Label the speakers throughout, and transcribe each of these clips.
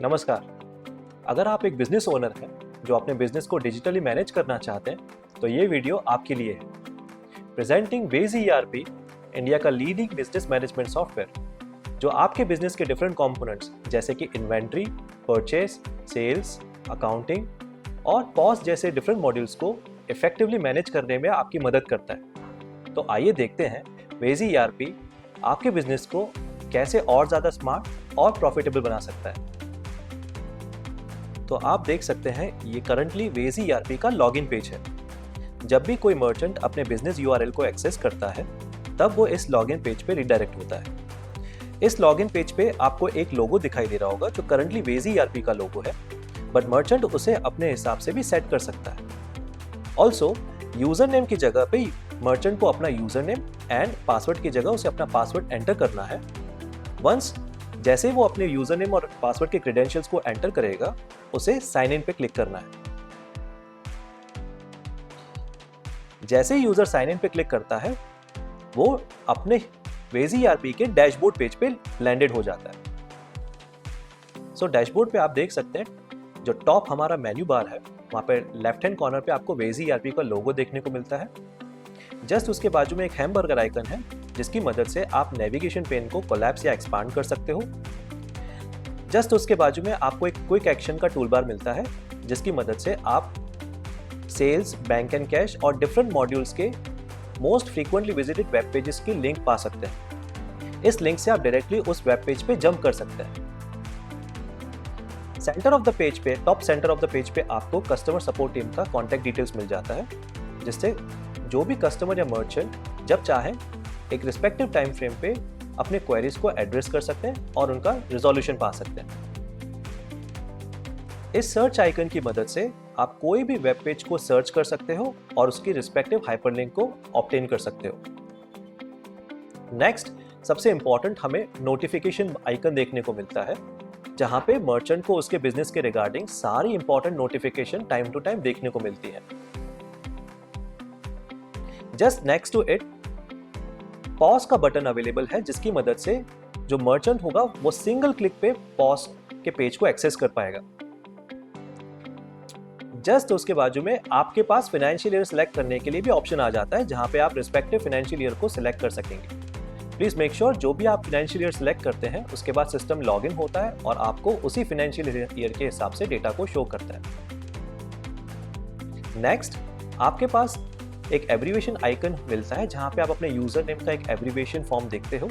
Speaker 1: नमस्कार। अगर आप एक बिजनेस ओनर हैं जो अपने बिजनेस को डिजिटली मैनेज करना चाहते हैं तो ये वीडियो आपके लिए है। प्रेजेंटिंग वेज ईआरपी, इंडिया का लीडिंग बिजनेस मैनेजमेंट सॉफ्टवेयर जो आपके बिजनेस के डिफरेंट कंपोनेंट्स जैसे कि इन्वेंट्री, परचेस, सेल्स, अकाउंटिंग और पॉस जैसे डिफरेंट मॉड्यूल्स को इफेक्टिवली मैनेज करने में आपकी मदद करता है। तो आइए देखते हैं वेज ईआरपी आपके बिजनेस को कैसे और ज़्यादा स्मार्ट और प्रॉफिटेबल बना सकता है। तो आप देख सकते हैं ये करंटली वेजी ईआरपी का लॉगिन पेज है। जब भी कोई मर्चेंट अपने बिजनेस यूआरएल को एक्सेस करता है तब वो इस लॉगिन पेज पे रिडायरेक्ट होता है। इस लॉगिन पेज पे आपको एक लोगो दिखाई दे रहा होगा जो करंटली वेजी ईआरपी का लोगो है, बट मर्चेंट उसे अपने हिसाब से भी सेट कर सकता है। ऑल्सो यूजर नेम की जगह पे मर्चेंट को अपना यूजर नेम एंड पासवर्ड की जगह उसे अपना पासवर्ड एंटर करना है। वंस जैसे वो अपने यूजर नेम और पासवर्ड के क्रेडेंशियल्स को एंटर करेगा उसे साइन इन पे क्लिक करना है। जैसे ही यूजर साइन इन पे क्लिक करता है वो अपने वेजी ईआरपी के डैशबोर्ड पेज पे लैंडेड हो जाता है। सो डैशबोर्ड पे आप देख सकते हैं जो टॉप हमारा मेन्यू बार है वहां पे लेफ्ट हैंड कॉर्नर पे आपको वेजी ईआरपी का लोगो देखने को मिलता है। जस्ट उसके बाजू में एक हैमबर्गर आइकन है जिसकी मदद से आप नेविगेशन पेन को कोलैप्स या एक्सपांड कर सकते हो। जस्ट उसके बाजू में आपको एक क्विक एक्शन का टूल बार मिलता है जिसकी मदद से आप सेल्स, बैंक एंड कैश और डिफरेंट मॉड्यूल्स के most frequently visited web pages की लिंक पा सकते हैं। इस लिंक से आप डायरेक्टली उस वेब पेज पे जंप कर सकते हैं। सेंटर ऑफ द पेज पे, top centre of the page पे आपको कस्टमर सपोर्ट टीम का कॉन्टैक्ट डिटेल्स मिल जाता है जिससे जो भी कस्टमर या मर्चेंट जब चाहे एक रिस्पेक्टिव टाइम फ्रेम पे अपने क्वेरीज को एड्रेस कर सकते हैं और उनका रिजोल्यूशन पा सकते हैं। इस सर्च आइकन की मदद से आप कोई भी वेब पेज को सर्च कर सकते हो और उसकी रिस्पेक्टिव हाइपरलिंक को ऑब्टेन कर सकते हो। नेक्स्ट, सबसे इंपॉर्टेंट हमें नोटिफिकेशन आइकन देखने को मिलता है जहां पे मर्चेंट को उसके बिजनेस के रिगार्डिंग सारी important notification time to time देखने को मिलती है। Just next to it pause का बटन अवेलेबल है जिसकी मदद से जो मर्चेंट होगा वो सिंगल क्लिक पे पॉज के पेज को एक्सेस कर पाएगा। जस्ट उसके बाजू में आपके पास फाइनेंशियल ईयर सिलेक्ट करने के लिए भी ऑप्शन आ जाता है जहां पे आप रिस्पेक्टिव फाइनेंशियल ईयर को सिलेक्ट कर सकेंगे। प्लीज मेक श्योर जो भी आप फाइनेंशियल ईयर सिलेक्ट करते हैं उसके बाद सिस्टम लॉग इन होता है और आपको उसी फाइनेंशियल ईयर के हिसाब से डेटा को शो करता है। नेक्स्ट, आपके पास एक एब्रीविएशन आइकन मिलता है जहां पे आप अपने यूजर नेम का एक एब्रीविएशन फॉर्म देखते हो।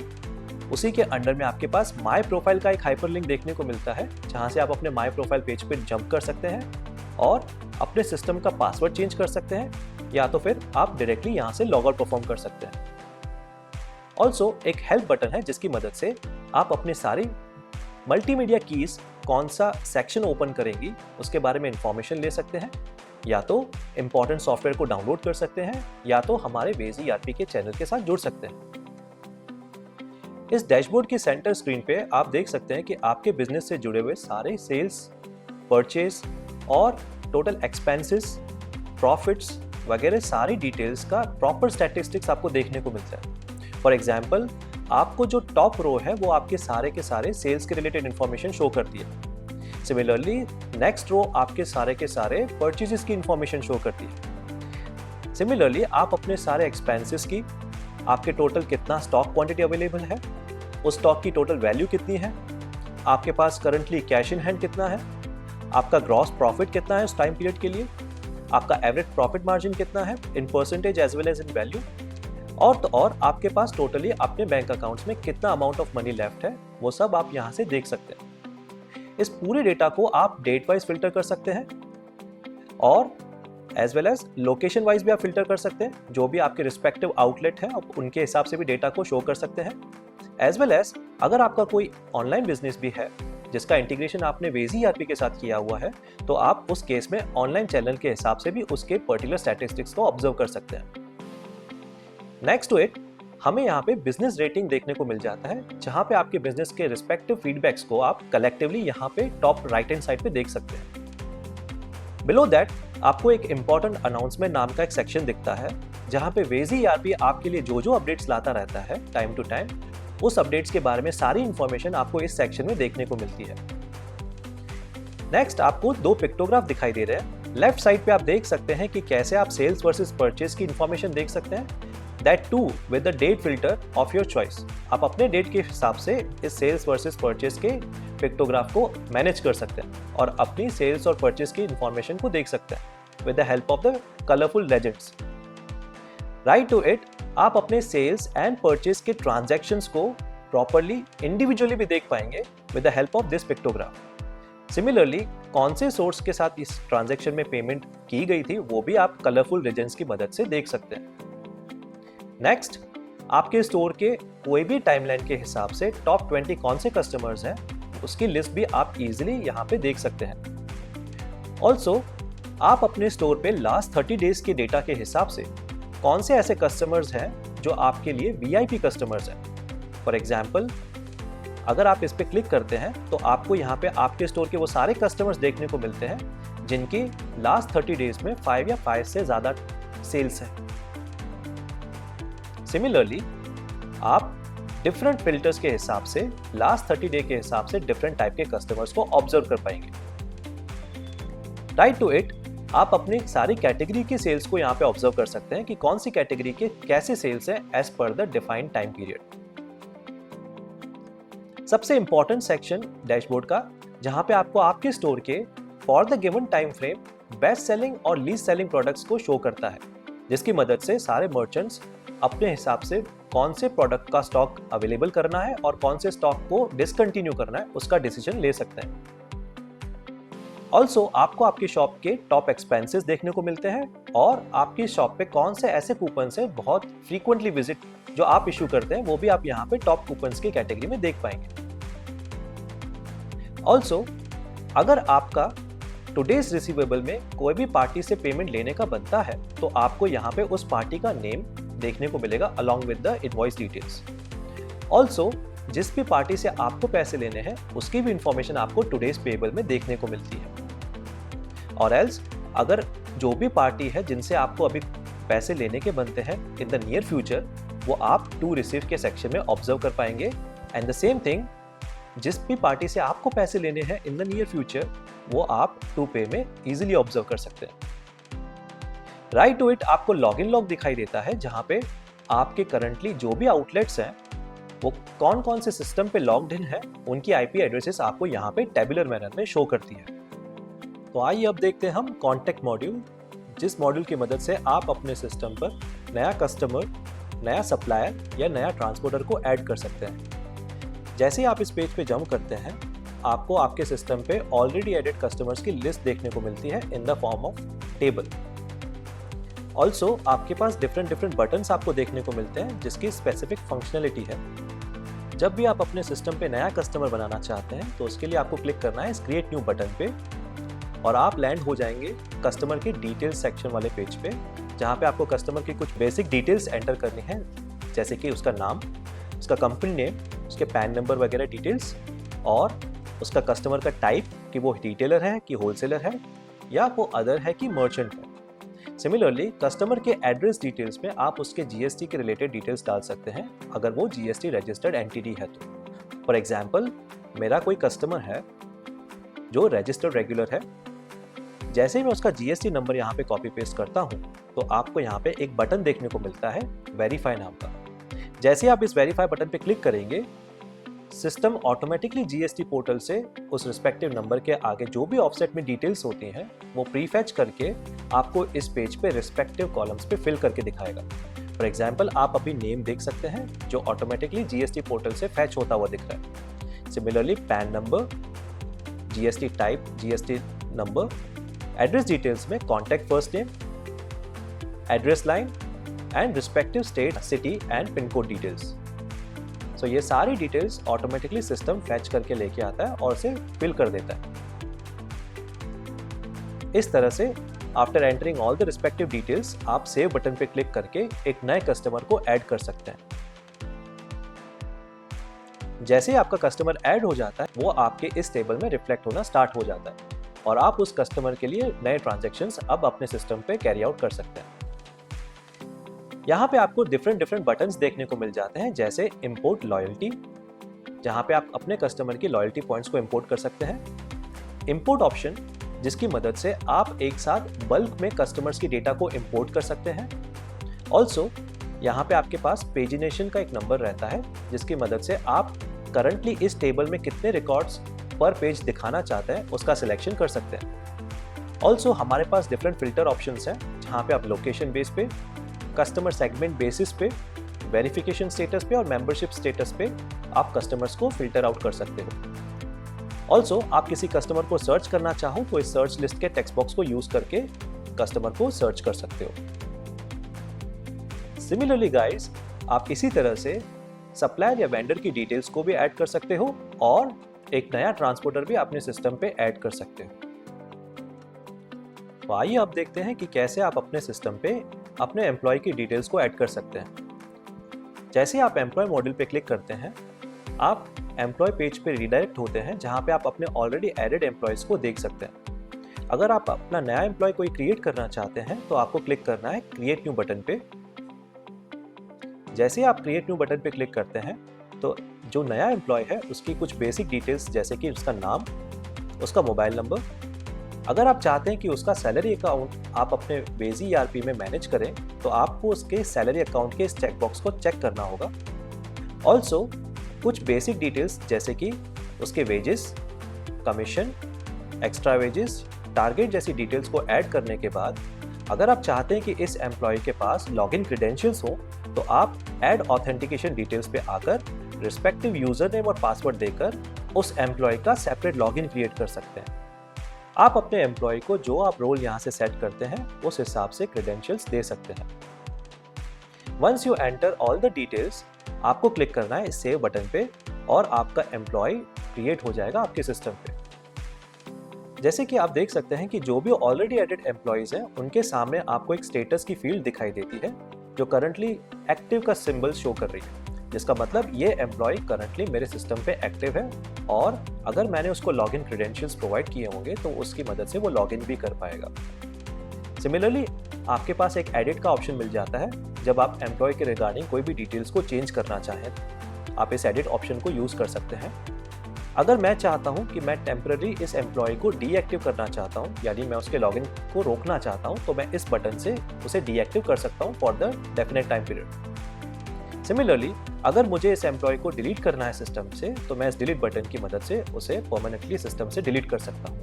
Speaker 1: उसी के अंडर में आपके पास माय प्रोफाइल का एक हाइपरलिंक देखने को मिलता है जहां से आप अपने माय प्रोफाइल पेज पे जंप कर सकते हैं और अपने सिस्टम का पासवर्ड चेंज कर सकते हैं या तो फिर आप डायरेक्टली यहां से लॉग आउट परफॉर्म कर सकते हैं। ऑल्सो एक हेल्प बटन है जिसकी मदद से आप अपने सारी मल्टीमीडिया कीज कौन सा सेक्शन ओपन करेंगी उसके बारे में इंफॉर्मेशन ले सकते हैं, या तो इंपॉर्टेंट सॉफ्टवेयर को डाउनलोड कर सकते हैं या तो हमारे वेजी ईआरपी के चैनल के साथ जुड़ सकते हैं। इस डैशबोर्ड की सेंटर स्क्रीन पे आप देख सकते हैं कि आपके बिजनेस से जुड़े हुए सारे सेल्स, परचेज और टोटल एक्सपेंसेस, प्रॉफिट्स वगैरह सारी डिटेल्स का प्रॉपर स्टैटिस्टिक्स आपको देखने को मिलता है। फॉर एग्जाम्पल, आपको जो टॉप रो है वो आपके सारे के सारे सेल्स के रिलेटेड इंफॉर्मेशन शो करती है। सिमिलरली नेक्स्ट रो आपके सारे के सारे परचेजेस की इंफॉर्मेशन शो करती है। सिमिलरली आप अपने सारे एक्सपेंसेस की, आपके टोटल कितना स्टॉक क्वांटिटी अवेलेबल है, उस स्टॉक की टोटल वैल्यू कितनी है, आपके पास करंटली कैश इन हैंड कितना है, आपका ग्रॉस प्रॉफिट कितना है उस टाइम पीरियड के लिए, आपका एवरेज प्रॉफिट मार्जिन कितना है in percentage as well as in value, और आपके पास टोटली अपने बैंक अकाउंट्स में कितना अमाउंट ऑफ मनी लेफ्ट है वो सब आप यहाँ से देख सकते हैं। इस पूरे डेटा को आप डेट वाइज फिल्टर कर सकते हैं और as well as location wise भी आप फिल्टर कर सकते हैं। जो भी आपके रिस्पेक्टिव आउटलेट है आप उनके हिसाब से भी डेटा को शो कर सकते हैं। एज वेल एज अगर आपका कोई ऑनलाइन बिजनेस भी है जिसका इंटीग्रेशन आपने वेजी ईआरपी के साथ किया हुआ है तो आप उस केस में ऑनलाइन चैनल के हिसाब से भी उसके पर्टिकुलर स्टैटिस्टिक्स को ऑब्जर्व कर सकते हैं। नेक्स्ट टू इट, हमें यहाँ पे बिजनेस रेटिंग देखने को मिल जाता है जहाँ पे आपके बिजनेस के रिस्पेक्टिव फीडबैक्स को आप कलेक्टिवली यहाँ पे टॉप राइट हैंड साइड पे देख सकते हैं। बिलो दैट आपको एक इंपॉर्टेंट अनाउंसमेंट नाम का एक सेक्शन दिखता है जहाँ पे वेजी ईआरपी आपके लिए जो जो अपडेट्स लाता रहता है टाइम टू टाइम, उस अपडेट्स के बारे में सारी इंफॉर्मेशन आपको इस सेक्शन में देखने को मिलती है। नेक्स्ट आपको दो पिक्टोग्राफ दिखाई दे रहे हैं। लेफ्ट साइड पे आप देख सकते हैं कि कैसे आप सेल्स वर्सेस परचेज की इंफॉर्मेशन देख सकते हैं, that too with the date filter of your choice. आप अपने डेट के हिसाब से इस सेल्स वर्सेस परचेज के पिक्टोग्राफ को मैनेज कर सकते हैं और अपनी सेल्स और परचेज की इंफॉर्मेशन को देख सकते हैं with the help of the colourful legends. Right to it, आप अपने सेल्स एंड परचेज के ट्रांजैक्शंस को प्रॉपरली इंडिविजुअली भी देख पाएंगे with the help of this pictograph. Similarly, कौन से सोर्स के साथ इस ट्रांजैक्शन में पेमेंट की गई थी वो भी आप कलरफुल रीजन्स की मदद से देख सकते हैं। नेक्स्ट, आपके स्टोर के कोई भी टाइमलाइन के हिसाब से टॉप 20 कौन से कस्टमर्स हैं उसकी लिस्ट भी आप इजीली यहाँ पे देख सकते हैं। ऑल्सो, आप अपने स्टोर पे लास्ट 30 डेज के डेटा के हिसाब से कौन से ऐसे कस्टमर्स हैं जो आपके लिए VIP कस्टमर्स हैं। फॉर एग्जाम्पल, अगर आप इस पे क्लिक करते हैं तो आपको यहाँ पे आपके स्टोर के वो सारे कस्टमर्स देखने को मिलते हैं जिनकी लास्ट 30 डेज में 5 या 5 से ज़्यादा सेल्स है। सिमिलरली, आप डिफरेंट फिल्टर्स के हिसाब से लास्ट 30 डे के हिसाब से डिफरेंट टाइप के कस्टमर्स को ऑब्जर्व कर पाएंगे। राइट टू इट, आप अपनी सारी कैटेगरी के सेल्स को यहाँ पे ऑब्जर्व कर सकते हैं कि कौन सी कैटेगरी के कैसे सेल्स है as per the defined time period. सबसे इंपॉर्टेंट सेक्शन डैशबोर्ड का, जहां पे आपको आपके स्टोर के for the given time frame best selling और लीस्ट सेलिंग प्रोडक्ट्स को शो करता है, जिसकी मदद से सारे मर्चेंट्स अपने हिसाब से कौन से प्रोडक्ट का स्टॉक अवेलेबल करना है और कौन से स्टॉक को डिसकंटिन्यू करना है उसका डिसीजन ले सकते हैं। ऑल्सो, आपको आपकी शॉप के टॉप एक्सपेंसेस देखने को मिलते हैं और आपकी शॉप पे कौन से ऐसे कूपन्स हैं बहुत फ्रीक्वेंटली विजिट जो आप इशू करते हैं वो भी आप यहाँ पे टॉप कूपन्स की कैटेगरी में देख पाएंगे। ऑल्सो, अगर आपका टुडेज रिसीवेबल में कोई भी पार्टी से पेमेंट लेने का बनता है तो आपको यहाँ पे उस पार्टी का नेम देखने को मिलेगा along with the invoice details. Also, जिस भी पार्टी से आपको पैसे लेने हैं उसकी भी इंफॉर्मेशन आपको टुडेज पेबल में देखने को मिलती है। और एल्स, अगर जो भी पार्टी है जिनसे आपको अभी पैसे लेने के बनते हैं इन द नियर फ्यूचर, वो आप टू रिसीव के सेक्शन में ऑब्जर्व कर पाएंगे। एंड द सेम थिंग, जिस भी पार्टी से आपको पैसे लेने हैं इन द नियर फ्यूचर, वो आप टू पे में इजीली ऑब्जर्व कर सकते हैं। राइट टू इट, आपको लॉगिन लॉग दिखाई देता है जहां पे आपके करंटली जो भी आउटलेट्स हैं वो कौन कौन से सिस्टम पे लॉग्ड इन है, उनकी IP एड्रेसेस आपको यहाँ पे टेबुलर मैनर में शो करती है। तो आइए अब देखते हैं हम कॉन्टैक्ट मॉड्यूल, जिस मॉड्यूल की मदद से आप अपने सिस्टम पर नया कस्टमर, नया सप्लायर या नया ट्रांसपोर्टर को ऐड कर सकते हैं। जैसे ही आप इस पेज पे जंप करते हैं, आपको आपके सिस्टम पे ऑलरेडी एडेड कस्टमर्स की लिस्ट देखने को मिलती है in the form of table. Also, आपके पास डिफरेंट बटन्स आपको देखने को मिलते हैं जिसकी स्पेसिफिक फंक्शनलिटी है। जब भी आप अपने सिस्टम पे नया कस्टमर बनाना चाहते हैं तो उसके लिए आपको क्लिक करना है इस क्रिएट न्यू बटन पे और आप लैंड हो जाएंगे कस्टमर की डिटेल्स सेक्शन वाले पेज पे, जहाँ पे आपको कस्टमर की कुछ बेसिक डिटेल्स एंटर करनी है, जैसे कि उसका नाम, उसका कंपनी नेम, उसके पैन नंबर वगैरह डिटेल्स और उसका कस्टमर का टाइप कि वो रिटेलर है कि होलसेलर है या वो अदर है कि मर्चेंट है। सिमिलरली, कस्टमर के एड्रेस डिटेल्स में आप उसके GST के रिलेटेड डिटेल्स डाल सकते हैं अगर वो GST रजिस्टर्ड एंटिटी है तो। फॉर एग्जाम्पल, मेरा कोई कस्टमर है जो रजिस्टर्ड रेगुलर है, जैसे ही मैं उसका GST नंबर यहाँ पे कॉपी पेस्ट करता हूँ तो आपको यहाँ पे एक बटन देखने को मिलता है वेरीफाई नाम का। जैसे ही आप इस वेरीफाई बटन पे क्लिक करेंगे, सिस्टम ऑटोमेटिकली GST पोर्टल से उस रिस्पेक्टिव नंबर के आगे जो भी ऑफसेट में डिटेल्स होती हैं वो प्रीफेच करके आपको इस पेज पे रिस्पेक्टिव कॉलम्स पे फिल करके दिखाएगा। फॉर एग्जांपल, आप अभी नेम देख सकते हैं जो ऑटोमेटिकली GST पोर्टल से फैच होता हुआ दिख रहा है। Similarly, PAN number, GST type, GST number, address details में contact first name, address line and respective state, city and pin code details. So ये सारी डिटेल्स ऑटोमेटिकली सिस्टम फैच करके लेके आता है और उसे फिल कर देता है। इस तरह से after entering all the respective details, आप सेव बटन पे क्लिक करके एक नए कस्टमर को ऐड कर सकते हैं। जैसे ही आपका कस्टमर ऐड हो जाता है, वो आपके इस टेबल में रिफ्लेक्ट होना स्टार्ट हो जाता है और आप उस कस्टमर के लिए नए ट्रांजैक्शंस अब अपने सिस्टम पे कैरी आउट कर सकते हैं। यहाँ पे आपको डिफरेंट बटन्स देखने को मिल जाते हैं, जैसे इंपोर्ट लॉयल्टी, जहाँ पे आप अपने कस्टमर की लॉयल्टी पॉइंट्स को इंपोर्ट कर सकते हैं। इंपोर्ट ऑप्शन, जिसकी मदद से आप एक साथ बल्क में कस्टमर्स की डेटा को इंपोर्ट कर सकते हैं। ऑल्सो यहाँ पे आपके पास पेजिनेशन का एक नंबर रहता है, जिसकी मदद से आप करंटली इस टेबल में कितने रिकॉर्ड्स पर पेज दिखाना चाहते हैं उसका सिलेक्शन कर सकते हैं। ऑल्सो हमारे पास डिफरेंट फिल्टर ऑप्शंस हैं, जहाँ पे आप लोकेशन बेस पे, कस्टमर सेगमेंट बेसिस पे, वेरिफिकेशन स्टेटस पे और मेंबरशिप स्टेटस पे आप कस्टमर्स को फिल्टर आउट कर सकते हो। ऑल्सो आप किसी कस्टमर को सर्च करना चाहो तो इस सर्च लिस्ट के टेक्स्ट बॉक्स को यूज करके कस्टमर को सर्च कर सकते हो। सिमिलरली गाइस, आप इसी तरह से सप्लायर या वेंडर की डिटेल्स को भी ऐड कर सकते हो और एक नया ट्रांसपोर्टर भी अपने सिस्टम पे ऐड कर सकते हो। तो आइए अब देखते हैं कि कैसे आप अपने सिस्टम पे अपने एम्प्लॉय की डिटेल्स को ऐड कर सकते हैं। जैसे आप एम्प्लॉय मॉड्यूल पे क्लिक करते हैं, आप एम्प्लॉय पेज पे रिडायरेक्ट होते हैं, जहां पे आप अपने ऑलरेडी एडेड एम्प्लॉयज को देख सकते हैं। अगर आप अपना नया एम्प्लॉय कोई क्रिएट करना चाहते हैं तो आपको क्लिक करना है क्रिएट न्यू बटन पे। जैसे आप क्रिएट न्यू बटन पे क्लिक करते हैं तो जो नया एम्प्लॉय है उसकी कुछ बेसिक डिटेल्स, जैसे कि उसका नाम, उसका मोबाइल नंबर, अगर आप चाहते हैं कि उसका सैलरी अकाउंट आप अपने बेजी ईआरपी में मैनेज करें तो आपको उसके सैलरी अकाउंट के इस चेकबॉक्स को चेक करना होगा। ऑल्सो कुछ बेसिक डिटेल्स जैसे कि उसके wages, commission, extra wages, target जैसी डिटेल्स को ऐड करने के बाद अगर आप चाहते हैं कि इस एम्प्लॉय के पास लॉगिन क्रेडेंशियल्स हो तो आप ऐड ऑथेंटिकेशन डिटेल्स पे आकर रिस्पेक्टिव यूजर नेम और पासवर्ड देकर उस एम्प्लॉय का सेपरेट लॉगिन क्रिएट कर सकते हैं। आप अपने एम्प्लॉय को जो आप रोल यहाँ से सेट करते हैं उस हिसाब से क्रेडेंशियल्स दे सकते हैं। Once you enter all the details, आपको क्लिक करना है सेव बटन पे और आपका एम्प्लॉय क्रिएट हो जाएगा आपके सिस्टम पे। जैसे कि आप देख सकते हैं कि जो भी ऑलरेडी एडेड एम्प्लॉयज हैं उनके सामने आपको एक स्टेटस की फील्ड दिखाई देती है जो करंटली एक्टिव का सिंबल शो कर रही है, जिसका मतलब ये एम्प्लॉय करंटली मेरे सिस्टम पे एक्टिव है और अगर मैंने उसको लॉगिन क्रेडेंशियल्स प्रोवाइड किए होंगे तो उसकी मदद से वो लॉगिन भी कर पाएगा। सिमिलरली आपके पास एक एडिट का ऑप्शन मिल जाता है। जब आप एम्प्लॉय के रिगार्डिंग कोई भी डिटेल्स को चेंज करना चाहें, आप इस एडिट ऑप्शन को यूज कर सकते हैं। अगर मैं चाहता हूं कि मैं टेम्पररी इस एम्प्लॉय को डीएक्टिव करना चाहता हूं, यानी मैं उसके लॉगिन को रोकना चाहता हूं, तो मैं इस बटन से उसे डीएक्टिव कर सकता हूं for the definite time period. Similarly अगर मुझे इस एम्प्लॉय को डिलीट करना है सिस्टम से, तो मैं इस डिलीट बटन की मदद से उसे परमानेंटली सिस्टम से डिलीट कर सकता हूं।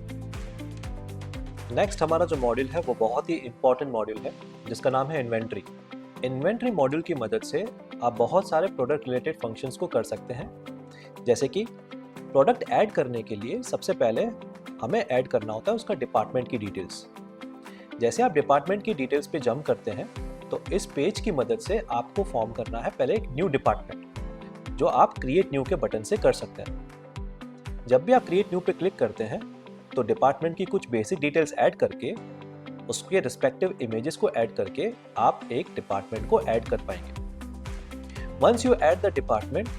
Speaker 1: नेक्स्ट हमारा जो मॉड्यूल है वो बहुत ही इंपॉर्टेंट मॉड्यूल है, जिसका नाम है इन्वेंट्री। इन्वेंट्री मॉड्यूल की मदद से आप बहुत सारे प्रोडक्ट रिलेटेड फंक्शंस को कर सकते हैं। जैसे कि प्रोडक्ट ऐड करने के लिए सबसे पहले हमें ऐड करना होता है उसका डिपार्टमेंट की डिटेल्स। जैसे आप डिपार्टमेंट की डिटेल्स पे जंप करते हैं तो इस पेज की मदद से आपको फॉर्म करना है पहले एक न्यू डिपार्टमेंट, जो आप क्रिएट न्यू के बटन से कर सकते हैं। जब भी आप क्रिएट न्यू पे क्लिक करते हैं तो डिपार्टमेंट की कुछ बेसिक डिटेल्स ऐड करके उसके रिस्पेक्टिव इमेजेस को ऐड करके आप एक डिपार्टमेंट को ऐड कर पाएंगे। Once you add the department,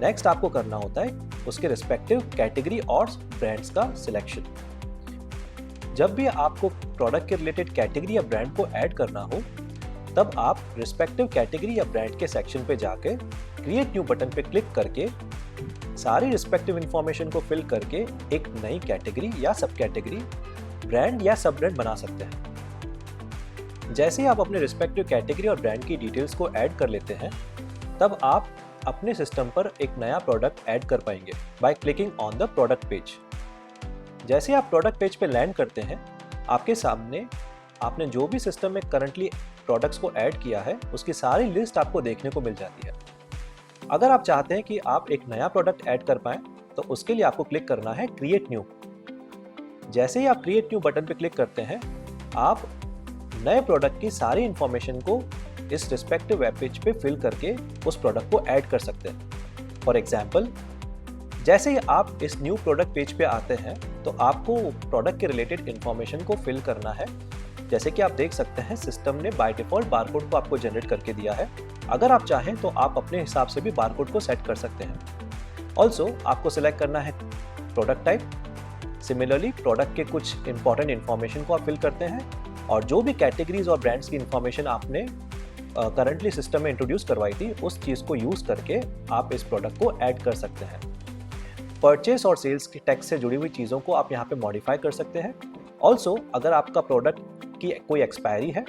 Speaker 1: next आपको करना होता है उसके रिस्पेक्टिव कैटेगरी और ब्रांड्स का सिलेक्शन। जब भी आपको प्रोडक्ट के रिलेटेड कैटेगरी या ब्रांड को ऐड करना हो, तब आप रिस्पेक्टिव कैटेगरी या ब्रांड के सेक्शन पे जाके क्रिएट न्यू बटन पे क्लिक करके सारी रिस्पेक्टिव इंफॉर्मेशन को फिल करके एक नई कैटेगरी या सब कैटेगरी, ब्रांड या सब ब्रांड बना सकते हैं। जैसे ही आप अपने रिस्पेक्टिव कैटेगरी और ब्रांड की डिटेल्स को ऐड कर लेते हैं, तब आप अपने सिस्टम पर एक नया प्रोडक्ट ऐड कर पाएंगे bye clicking on the product page. जैसे आप प्रोडक्ट पेज पे लैंड करते हैं, आपके सामने आपने जो भी सिस्टम में करंटली प्रोडक्ट्स को ऐड किया है उसकी सारी लिस्ट आपको देखने को मिल जाती है। अगर आप चाहते हैं कि आप एक नया प्रोडक्ट ऐड कर पाएं तो उसके लिए आपको क्लिक करना है क्रिएट न्यू। जैसे ही आप क्रिएट न्यू बटन पे क्लिक करते हैं, आप नए प्रोडक्ट की सारी इंफॉर्मेशन को इस रिस्पेक्टिव वेब पेज पे फिल करके उस प्रोडक्ट को ऐड कर सकते हैं। फॉर एग्जाम्पल, जैसे ही आप इस न्यू प्रोडक्ट पेज पे आते हैं तो आपको प्रोडक्ट के रिलेटेड इंफॉर्मेशन को फिल करना है। जैसे कि आप देख सकते हैं सिस्टम ने बाय डिफॉल्ट बारकोड को आपको जनरेट करके दिया है। अगर आप चाहें तो आप अपने हिसाब से भी बारकोड को सेट कर सकते हैं। ऑल्सो आपको सिलेक्ट करना है प्रोडक्ट टाइप। सिमिलरली प्रोडक्ट के कुछ इंपॉर्टेंट इंफॉर्मेशन को आप फिल करते हैं और जो भी कैटेगरीज और ब्रांड्स की इंफॉर्मेशन आपने करंटली सिस्टम में इंट्रोड्यूस करवाई थी, उस चीज़ को यूज़ करके आप इस प्रोडक्ट को ऐड कर सकते हैं। परचेस और सेल्स की टैक्स से जुड़ी हुई चीज़ों को आप यहाँ पे मॉडिफाई कर सकते हैं। ऑल्सो अगर आपका प्रोडक्ट की कोई एक्सपायरी है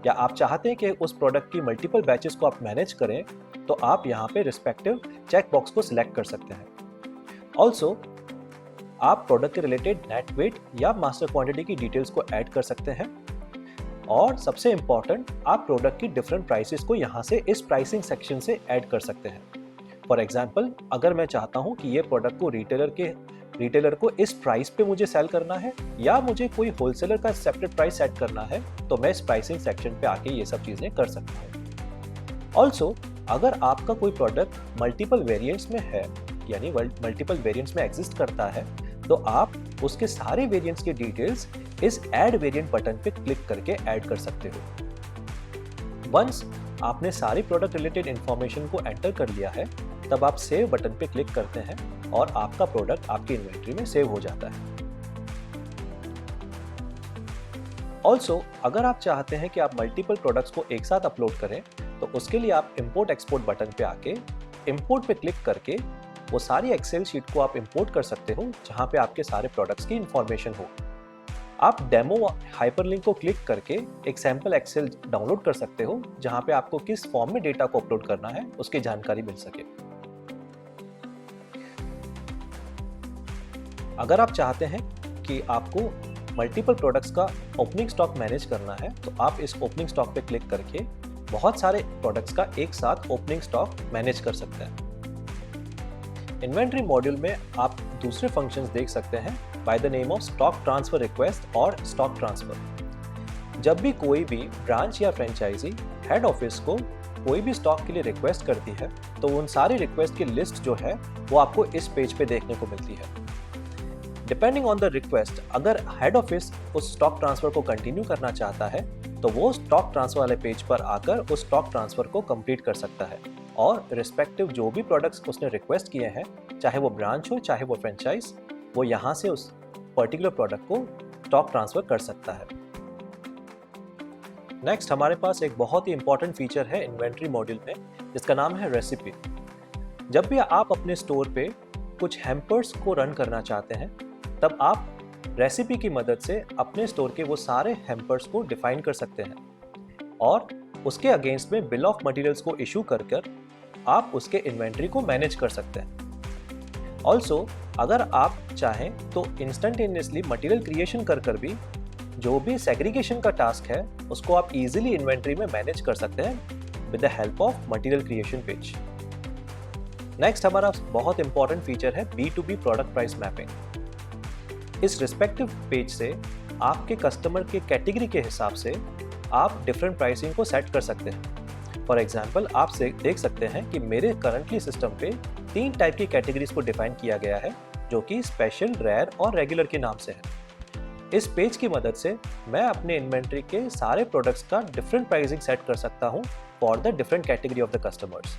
Speaker 1: या आप चाहते हैं कि उस प्रोडक्ट की मल्टीपल बैचेस को आप मैनेज करें, तो आप यहाँ पे रिस्पेक्टिव चेक बॉक्स को सिलेक्ट कर सकते हैं। ऑल्सो आप प्रोडक्ट के रिलेटेड नेट वेट या मास्टर क्वांटिटी की डिटेल्स को ऐड कर सकते हैं। और सबसे इम्पॉर्टेंट, आप प्रोडक्ट की डिफरेंट प्राइसेस को यहाँ से इस प्राइसिंग सेक्शन से ऐड कर सकते हैं। फॉर एग्जाम्पल, अगर मैं चाहता हूँ कि ये प्रोडक्ट को रिटेलर को इस प्राइस पे मुझे सेल करना है या मुझे कोई होलसेलर का सेपरेट प्राइस सेट करना है, तो मैं इस प्राइसिंग सेक्शन पे आके ये सब चीज़ें कर सकता हूँ। ऑल्सो अगर आपका कोई प्रोडक्ट मल्टीपल वेरिएंट्स में है, यानी मल्टीपल वेरिएंट्स में एग्जिस्ट करता है, तो आप उसके सारे वेरिएंट्स की डिटेल्स इस ऐड वेरिएंट बटन पे क्लिक करके ऐड कर सकते हो। वंस आपने सारी प्रोडक्ट रिलेटेड इंफॉर्मेशन को एंटर कर लिया है, तब आप सेव बटन पे क्लिक करते हैं और आपका प्रोडक्ट आपकी इन्वेंट्री में सेव हो जाता है। ऑल्सो अगर आप चाहते हैं कि आप मल्टीपल प्रोडक्ट्स को एक साथ अपलोड करें, तो उसके लिए आप इंपोर्ट एक्सपोर्ट बटन पे आके इंपोर्ट पे क्लिक करके वो सारी एक्सेल शीट को आप इंपोर्ट कर सकते हो जहां पे आपके सारे प्रोडक्ट्स की इंफॉर्मेशन हो। आप डेमो हाइपरलिंक को क्लिक करके एक सैंपल एक्सेल डाउनलोड कर सकते हो जहां पे आपको किस फॉर्म में डेटा को अपलोड करना है उसकी जानकारी मिल सके। अगर आप चाहते हैं कि आपको मल्टीपल प्रोडक्ट्स का ओपनिंग स्टॉक मैनेज करना है, तो आप इस ओपनिंग स्टॉक पे क्लिक करके बहुत सारे प्रोडक्ट्स का एक साथ ओपनिंग स्टॉक मैनेज कर सकते हैं। इन्वेंट्री मॉड्यूल में आप दूसरे फंक्शंस देख सकते हैं by the name of stock transfer request और स्टॉक ट्रांसफर। जब भी कोई भी ब्रांच या फ्रेंचाइजी हेड ऑफिस को कोई भी स्टॉक के लिए रिक्वेस्ट करती है, तो उन सारी रिक्वेस्ट की लिस्ट जो है वो आपको इस पेज पे देखने को मिलती है। डिपेंडिंग ऑन द रिक्वेस्ट, अगर हेड ऑफिस उस स्टॉक ट्रांसफर को कंटिन्यू करना चाहता है, तो वो स्टॉक ट्रांसफर वाले पेज पर आकर उस स्टॉक ट्रांसफर को कंप्लीट कर सकता है और रिस्पेक्टिव जो भी प्रोडक्ट्स उसने रिक्वेस्ट किए हैं, चाहे वो ब्रांच हो चाहे वो फ्रेंचाइज, वो यहाँ से उस पर्टिकुलर प्रोडक्ट को स्टॉक ट्रांसफर कर सकता है। नेक्स्ट हमारे पास एक बहुत ही इंपॉर्टेंट फीचर है इन्वेंट्री मॉड्यूल में, जिसका नाम है रेसिपी। जब भी आप अपने स्टोर पे कुछ हैम्पर्स को रन करना चाहते हैं, तब आप रेसिपी की मदद से अपने स्टोर के वो सारे हैम्पर्स को डिफाइन कर सकते हैं और उसके अगेंस्ट में बिल ऑफ मटेरियल्स को इशू कर आप उसके इन्वेंट्री को मैनेज कर सकते हैं। ऑल्सो अगर आप चाहें तो इंस्टेंटेनियसली मटेरियल क्रिएशन कर भी जो भी सेग्रीगेशन का टास्क है उसको आप इजीली इन्वेंट्री में मैनेज कर सकते हैं with the help of material creation page. Next हमारा बहुत इंपॉर्टेंट फीचर है B2B प्रोडक्ट प्राइस मैपिंग। इस रिस्पेक्टिव पेज से आपके कस्टमर के कैटेगरी के हिसाब से आप डिफरेंट प्राइसिंग को सेट कर सकते हैं। फॉर एग्जांपल, आप देख सकते हैं कि मेरे करंटली सिस्टम पे 3 टाइप की कैटेगरीज को डिफाइन किया गया है, जो कि स्पेशल, रेयर और रेगुलर के नाम से है। इस पेज की मदद से मैं अपने इन्वेंट्री के सारे प्रोडक्ट्स का डिफरेंट प्राइसिंग सेट कर सकता हूँ for the different category of the customers.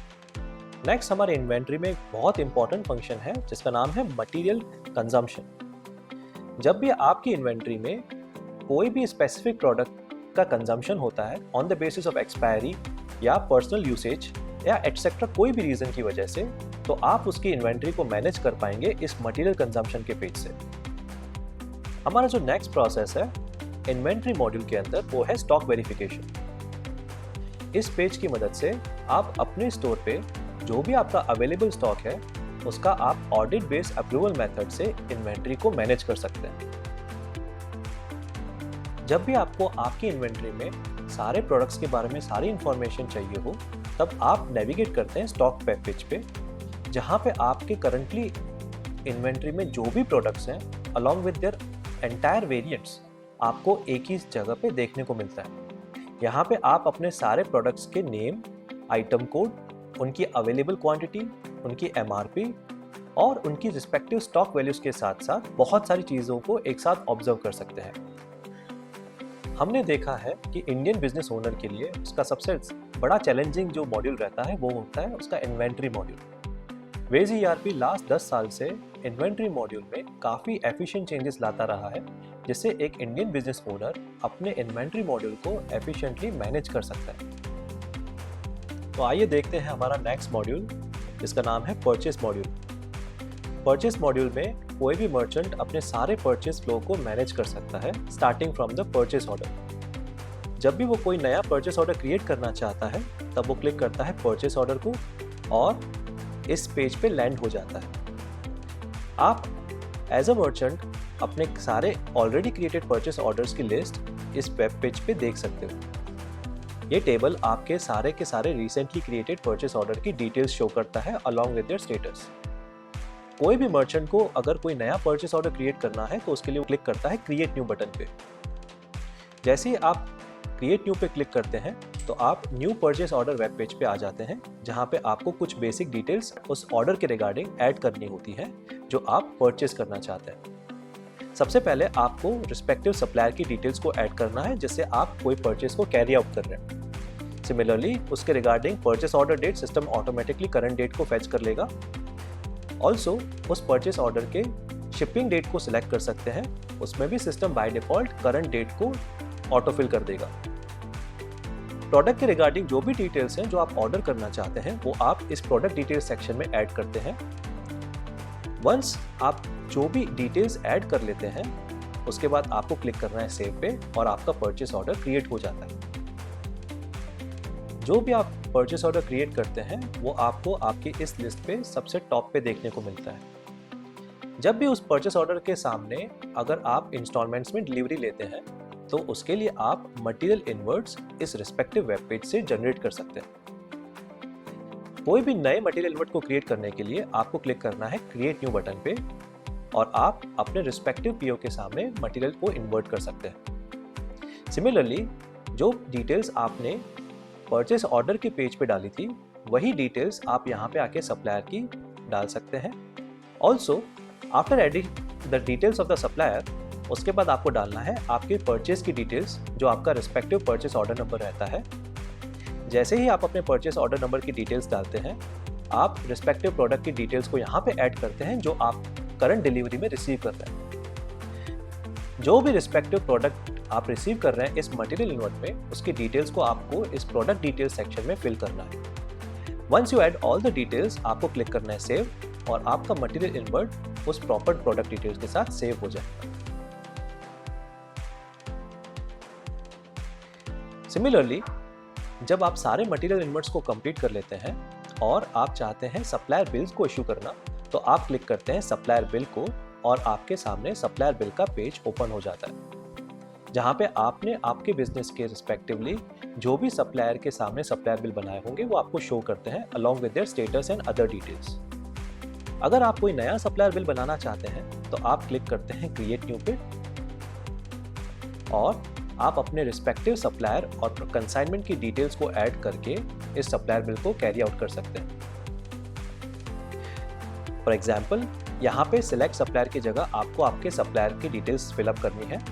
Speaker 1: Next हमारे इन्वेंट्री में एक बहुत इंपॉर्टेंट फंक्शन है जिसका नाम है मटेरियल कंजम्पशन। जब भी आपकी इन्वेंट्री में कोई भी स्पेसिफिक प्रोडक्ट का कंजम्पशन होता है on the basis of expiry या पर्सनल यूसेज या एटसेट्रा कोई भी रीज़न की वजह से, तो आप उसकी इन्वेंट्री को मैनेज कर पाएंगे इस मटेरियल कंजम्पशन के पेज से। हमारा जो नेक्स्ट प्रोसेस है इन्वेंट्री मॉड्यूल के अंदर, वो है स्टॉक वेरिफिकेशन। इस पेज की मदद से आप अपने स्टोर पे जो भी आपका अवेलेबल स्टॉक है उसका आप ऑडिट बेस्ड अप्रूवल मेथड से इन्वेंट्री को मैनेज कर सकते हैं। जब भी आपको आपकी इन्वेंट्री में सारे प्रोडक्ट्स के बारे में सारी इंफॉर्मेशन चाहिए हो, तब आप नेविगेट करते हैं स्टॉक पेज पे, जहां पे आपके करंटली इन्वेंट्री में जो भी प्रोडक्ट्स हैं along with their entire variants आपको एक ही जगह पे देखने को मिलता है। यहाँ पे आप अपने सारे प्रोडक्ट्स के नेम, आइटम कोड, उनकी अवेलेबल क्वांटिटी, उनकी MRP और उनकी रिस्पेक्टिव स्टॉक वैल्यूज के साथ साथ बहुत सारी चीज़ों को एक साथ ऑब्जर्व कर सकते हैं। हमने देखा है कि इंडियन बिजनेस ओनर के लिए उसका सबसे बड़ा चैलेंजिंग जो मॉड्यूल रहता है वो होता है उसका इन्वेंट्री मॉड्यूल। वेज ERP लास्ट 10 साल से इन्वेंट्री मॉड्यूल में काफ़ी एफिशिएंट चेंजेस लाता रहा है, जिससे एक इंडियन बिजनेस ओनर अपने इन्वेंट्री मॉड्यूल को एफिशिएंटली मैनेज कर सकता है। तो आइए देखते हैं हमारा नेक्स्ट मॉड्यूल, जिसका नाम है परचेस मॉड्यूल। परचेस मॉड्यूल में कोई भी मर्चेंट अपने सारे परचेस फ्लो को मैनेज कर सकता है starting from the purchase order. जब भी वो कोई नया परचेस ऑर्डर क्रिएट करना चाहता है तब वो क्लिक करता है परचेस ऑर्डर को और इस पेज पे लैंड हो जाता है। आप एज अ मर्चेंट अपने सारे ऑलरेडी क्रिएटेड परचेस ऑर्डर्स की लिस्ट इस वेब पेज पे देख सकते हो। ये टेबल आपके सारे रिसेंटली क्रिएटेड परचेस ऑर्डर की डिटेल्स शो करता है अलॉन्ग विद देयर स्टेटस। कोई भी मर्चेंट को अगर कोई नया परचेस ऑर्डर क्रिएट करना है तो उसके लिए वो क्लिक करता है क्रिएट न्यू बटन पे। जैसे ही आप क्रिएट न्यू पे क्लिक करते हैं तो आप new purchase order web page पे आ जाते हैं, जहां पे आपको कुछ बेसिक डिटेल्स उस ऑर्डर के रिगार्डिंग ऐड करनी होती है जो आप परचेस करना चाहते हैं। सबसे पहले आपको रिस्पेक्टिव सप्लायर की डिटेल्स को ऐड करना है जिससे आप कोई परचेस को कैरी आउट कर रहे हैं। सिमिलरली उसके regarding purchase order date system automatically current date को फेच कर लेगा। ऑल्सो उस परचेस ऑर्डर के शिपिंग डेट को सिलेक्ट कर सकते हैं, उसमें भी system by default current date को ऑटोफिल कर देगा। प्रोडक्ट के रिगार्डिंग जो भी डिटेल्स हैं जो आप ऑर्डर करना चाहते हैं वो आप इस प्रोडक्ट डिटेल्स सेक्शन में ऐड करते हैं। वंस आप जो भी डिटेल्स ऐड कर लेते हैं उसके बाद आपको क्लिक करना है सेव पे और आपका परचेस ऑर्डर क्रिएट हो जाता है। जो भी आप परचेस ऑर्डर क्रिएट करते हैं वो आपको आपकी इस लिस्ट पे सबसे टॉप पे देखने को मिलता है। जब भी उस परचेस ऑर्डर के सामने अगर आप इंस्टॉलमेंट्स में डिलीवरी लेते हैं तो उसके लिए आप मटेरियल इनवर्ट्स इस रिस्पेक्टिव वेब पेज से जनरेट कर सकते हैं। कोई भी नए मटेरियल इनवर्ट को क्रिएट करने के लिए आपको क्लिक करना है क्रिएट न्यू बटन पे और आप अपने रिस्पेक्टिव पीओ के सामने मटेरियल को इन्वर्ट कर सकते हैं। सिमिलरली जो डिटेल्स आपने परचेस ऑर्डर के पेज पे डाली थी वही डिटेल्स आप यहाँ पे आके सप्लायर की डाल सकते हैं। Also after adding the details of the supplier उसके बाद आपको डालना है आपके परचेस की डिटेल्स जो आपका रिस्पेक्टिव परचेस ऑर्डर नंबर रहता है। जैसे ही आप अपने परचेस ऑर्डर नंबर की डिटेल्स डालते हैं आप रिस्पेक्टिव प्रोडक्ट की डिटेल्स को यहाँ पे ऐड करते हैं जो आप करंट डिलीवरी में रिसीव कर रहे हैं। जो भी रिस्पेक्टिव प्रोडक्ट आप रिसीव कर रहे हैं इस मटेरियल इनवर्ट में उसकी डिटेल्स को आपको इस प्रोडक्ट डिटेल्स सेक्शन में फिल करना है। Once you add all the details आपको क्लिक करना है सेव और आपका मटेरियल इनवर्ट उस प्रॉपर प्रोडक्ट डिटेल्स के साथ सेव हो जाएगा। सिमिलरली जब आप सारे मटेरियल इनवर्ट्स को कंप्लीट कर लेते हैं और आप चाहते हैं सप्लायर बिल्स को इशू करना तो आप क्लिक करते हैं सप्लायर बिल को और आपके सामने सप्लायर बिल का पेज ओपन हो जाता है जहां पे आपने आपके बिजनेस के रिस्पेक्टिवली जो भी सप्लायर के सामने सप्लायर बिल बनाए होंगे वो आपको शो करते हैं along with their status and other details. अगर आप कोई नया सप्लायर बिल बनाना चाहते हैं तो आप क्लिक करते हैं क्रिएट न्यू पे और आप अपने रिस्पेक्टिव सप्लायर और कंसाइनमेंट की डिटेल्स को ऐड करके इस सप्लायर बिल को कैरी आउट कर सकते हैं। फॉर एग्जाम्पल यहाँ पे सिलेक्ट सप्लायर की जगह आपको आपके सप्लायर की डिटेल्स फिलअप करनी है।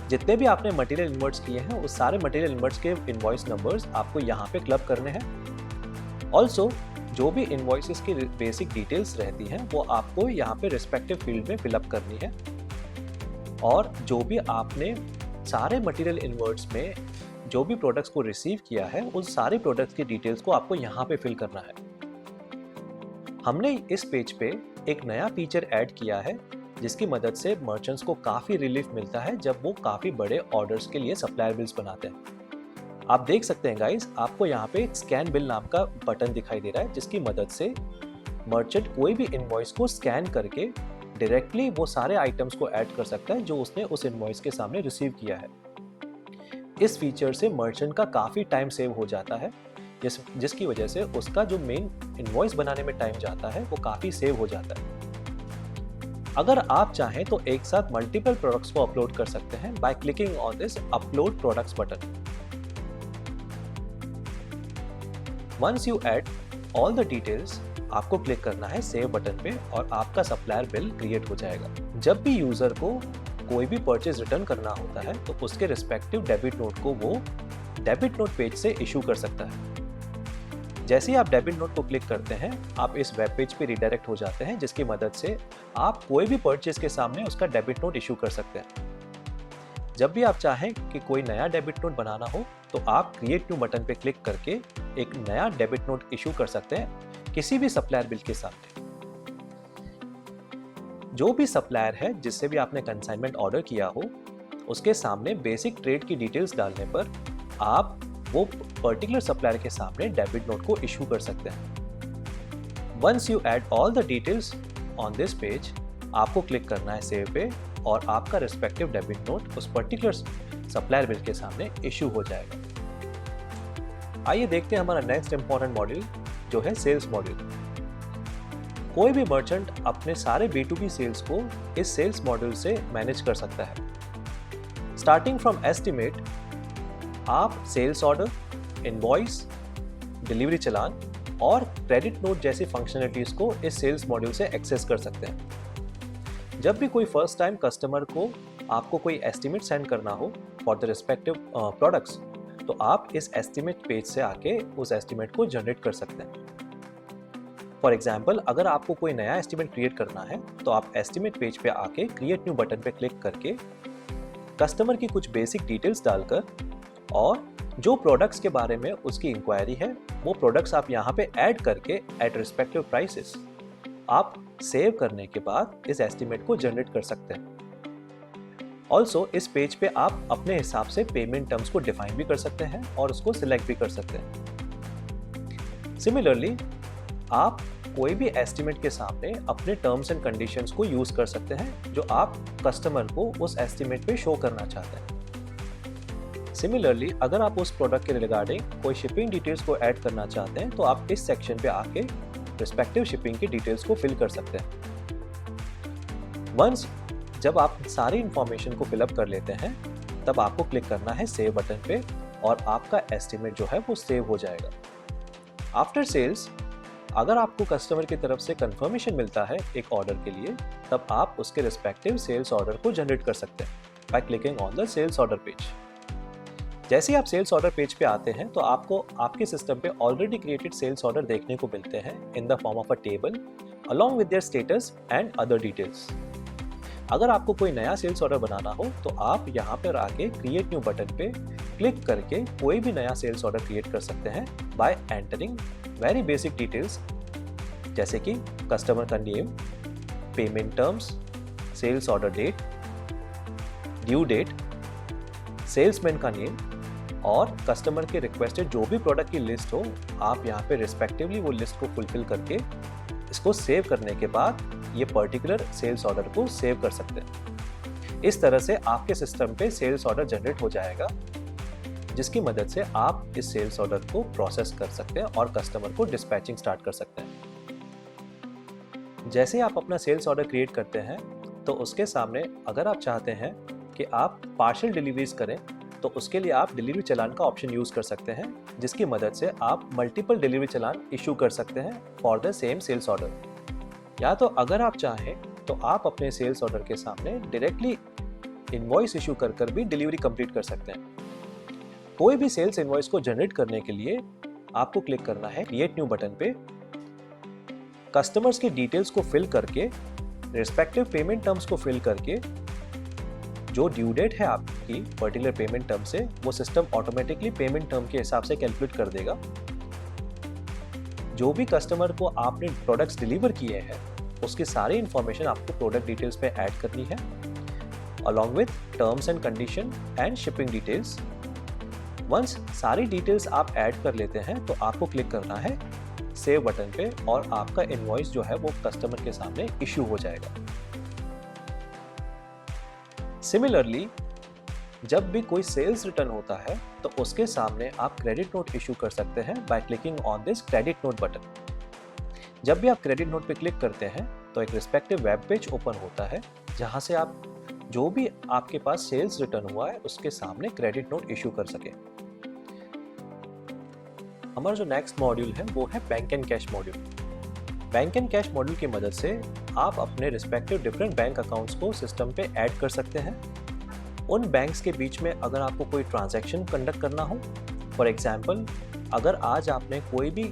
Speaker 1: जितने भी आपने मटेरियल इनवर्ट्स किए हैं उस सारे मटेरियल इनवर्ट्स के इनवॉइस नंबर्स आपको यहाँ पे क्लब करने हैं। ऑल्सो जो भी इनवॉइसेस की बेसिक डिटेल्स रहती हैं वो आपको यहाँ पे रिस्पेक्टिव फील्ड में फिलअप करनी है और जो भी आपने सारे मटेरियल इनवर्ट्स में जो भी प्रोडक्ट्स को रिसीव किया है उन सारे प्रोडक्ट्स की डिटेल्स को आपको यहाँ पे फिल करना है। हमने इस पेज पे एक नया फीचर ऐड किया है जिसकी मदद से मर्चेंट्स को काफ़ी रिलीफ मिलता है जब वो काफ़ी बड़े ऑर्डर्स के लिए सप्लायर बिल्स बनाते हैं। आप देख सकते हैं गाइस आपको यहाँ पे एक स्कैन बिल नाम का बटन दिखाई दे रहा है जिसकी मदद से मर्चेंट कोई भी इनवॉइस को स्कैन करके डायरेक्टली वो सारे आइटम्स को ऐड कर सकता है जो उसने उस इनवॉइस के सामने रिसीव किया है। इस फीचर से मर्चेंट का काफ़ी टाइम सेव हो जाता है जिसकी वजह से उसका जो मेन इनवॉइस बनाने में टाइम जाता है वो काफ़ी सेव हो जाता है। अगर आप चाहें तो एक साथ मल्टीपल प्रोडक्ट्स को अपलोड कर सकते हैं by clicking on this upload products button. Once you add all the details आपको क्लिक करना है सेव बटन पे और आपका सप्लायर बिल क्रिएट हो जाएगा। जब भी यूजर को कोई भी परचेज रिटर्न करना होता है तो उसके रिस्पेक्टिव डेबिट नोट को वो डेबिट नोट पेज से इशू कर सकता है। जैसे ही आप डेबिट नोट को क्लिक करते हैं आप इस वेब पेज पे रिडायरेक्ट हो जाते हैं जिसकी मदद से आप कोई भी परचेज के सामने उसका डेबिट नोट इशू कर सकते हैं। जब भी आप चाहें कि कोई नया डेबिट नोट बनाना हो तो आप क्रिएट न्यू बटन पे क्लिक करके एक नया डेबिट नोट इशू कर सकते हैं किसी भी सप्लायर बिल के सामने। जो भी सप्लायर है जिससे भी आपने कंसाइनमेंट ऑर्डर किया हो, उसके सामने बेसिक ट्रेड की डिटेल्स डालने पर आप वो पर्टिकुलर सप्लायर के सामने डेबिट नोट को इशू कर सकते हैं। Once you add all the details on this page, आपको क्लिक करना है सेव पे और आपका रिस्पेक्टिव डेबिट नोट उस पर्टिकुलर सप्लायर बिल के सामने इशू हो जाएगा। आइए देखते हैं हमारा नेक्स्ट इंपॉर्टेंट मॉड्यूल जो है सेल्स मॉड्यूल। कोई भी मर्चेंट अपने सारे B2B सेल्स को इस सेल्स मॉड्यूल से मैनेज कर सकता है। स्टार्टिंग फ्रॉम एस्टिमेट, आप सेल्स ऑर्डर, इनवॉइस, डिलीवरी चालान और क्रेडिट नोट जैसी फंक्शनलिटीज को इस सेल्स मॉड्यूल से एक्सेस कर सकते हैं। जब भी कोई फर्स्ट टाइम कस्टमर को आपको कोई एस्टिमेट सेंड करना हो फॉर द रिस्पेक्टिव प्रोडक्ट्स, तो आप इस एस्टिमेट पेज से आके उस एस्टिमेट को जनरेट कर सकते हैं। फॉर एग्जाम्पल, अगर आपको कोई नया एस्टिमेट क्रिएट करना है तो आप एस्टिमेट पेज पे आके क्रिएट न्यू बटन पे क्लिक करके कस्टमर की कुछ बेसिक डिटेल्स डालकर और जो प्रोडक्ट्स के बारे में उसकी इंक्वायरी है वो प्रोडक्ट्स आप यहाँ पे ऐड करके एट रिस्पेक्टिव प्राइसेस आप सेव करने के बाद इस एस्टिमेट को जनरेट कर सकते हैं। ऑल्सो इस पेज पे आप अपने हिसाब से पेमेंट टर्म्स को डिफाइन भी कर सकते हैं और उसको सिलेक्ट भी कर सकते हैं। सिमिलरली, आप कोई भी एस्टिमेट के सामने अपने टर्म्स एंड कंडीशंस को यूज कर सकते हैं जो आप कस्टमर को उस एस्टिमेट पे शो करना चाहते हैं। सिमिलरली, अगर आप उस प्रोडक्ट के रिगार्डिंग कोई शिपिंग डिटेल्स को ऐड करना चाहते हैं तो आप इस सेक्शन पे आके रिस्पेक्टिव शिपिंग की डिटेल्स को फिल कर सकते हैं। वंस जब आप सारी इंफॉर्मेशन को फिलअप कर लेते हैं, तब आपको क्लिक करना है सेव बटन पे और आपका एस्टिमेट जो है वो सेव हो जाएगा। आफ्टर सेल्स, अगर आपको कस्टमर की तरफ से कंफर्मेशन मिलता है एक ऑर्डर के लिए, तब आप उसके रिस्पेक्टिव सेल्स ऑर्डर को जनरेट कर सकते हैं by clicking on the sales order page. जैसे ही आप सेल्स ऑर्डर पेज पे आते हैं तो आपको आपके सिस्टम पे ऑलरेडी क्रिएटेड सेल्स ऑर्डर देखने को मिलते हैं in the form of a table along with their status and other details. अगर आपको कोई नया सेल्स ऑर्डर बनाना हो तो आप यहाँ पर आके क्रिएट न्यू बटन पे क्लिक करके कोई भी नया सेल्स ऑर्डर क्रिएट कर सकते हैं by entering very basic details जैसे कि कस्टमर का name, payment terms, sales order date, due date, salesman का नेम और कस्टमर के रिक्वेस्टेड जो भी प्रोडक्ट की लिस्ट हो, आप यहाँ पे रिस्पेक्टिवली वो लिस्ट को फुलफिल करके इसको सेव करने के बाद ये पर्टिकुलर सेल्स ऑर्डर को सेव कर सकते हैं। इस तरह से आपके सिस्टम पे सेल्स ऑर्डर जनरेट हो जाएगा जिसकी मदद से आप इस सेल्स ऑर्डर को प्रोसेस कर सकते हैं और कस्टमर को डिस्पैचिंग स्टार्ट कर सकते हैं। जैसे आप अपना सेल्स ऑर्डर क्रिएट करते हैं तो उसके सामने अगर आप चाहते हैं कि आप पार्शियल डिलीवरीज करें तो उसके लिए आप डिलीवरी चालान का ऑप्शन यूज कर सकते हैं जिसकी मदद से आप मल्टीपल डिलीवरी चालान इशू कर सकते हैं for the same sales order. या तो अगर आप चाहें तो आप अपने सेल्स ऑर्डर के सामने डायरेक्टली इनवॉइस इशू कर भी डिलीवरी कंप्लीट कर सकते हैं। कोई भी सेल्स इनवॉइस को जनरेट करने के लिए आपको क्लिक करना है क्रिएट न्यू बटन पे, कस्टमर्स की डिटेल्स को फिल करके रिस्पेक्टिव पेमेंट टर्म्स को फिल करके जो ड्यू डेट है आपकी पर्टिकुलर पेमेंट टर्म से वो सिस्टम ऑटोमेटिकली पेमेंट टर्म के हिसाब से कैलकुलेट कर देगा। जो भी कस्टमर को आपने प्रोडक्ट्स डिलीवर किए हैं उसकी सारी इंफॉर्मेशन आपको प्रोडक्ट डिटेल्स पे ऐड करनी है along with terms and condition and shipping details. Once सारी डिटेल्स आप ऐड कर लेते हैं तो आपको क्लिक करना है सेव बटन पे और आपका इनवॉइस जो है वो कस्टमर के सामने इशू हो जाएगा। सिमिलरली, जब भी कोई सेल्स रिटर्न होता है तो उसके सामने आप क्रेडिट नोट इशू कर सकते हैं by clicking on this credit note button. जब भी आप क्रेडिट नोट पे क्लिक करते हैं तो एक रिस्पेक्टिव वेब पेज ओपन होता है जहां से आप जो भी आपके पास सेल्स रिटर्न हुआ है उसके सामने क्रेडिट नोट इशू कर सके। हमारा जो नेक्स्ट मॉड्यूल है वो है bank and cash module. Bank and cash module की मदद से आप अपने रिस्पेक्टिव डिफरेंट बैंक अकाउंट्स को सिस्टम पे ऐड कर सकते हैं। उन बैंक्स के बीच में अगर आपको कोई ट्रांजैक्शन कंडक्ट करना हो, फॉर एग्जांपल अगर आज आपने कोई भी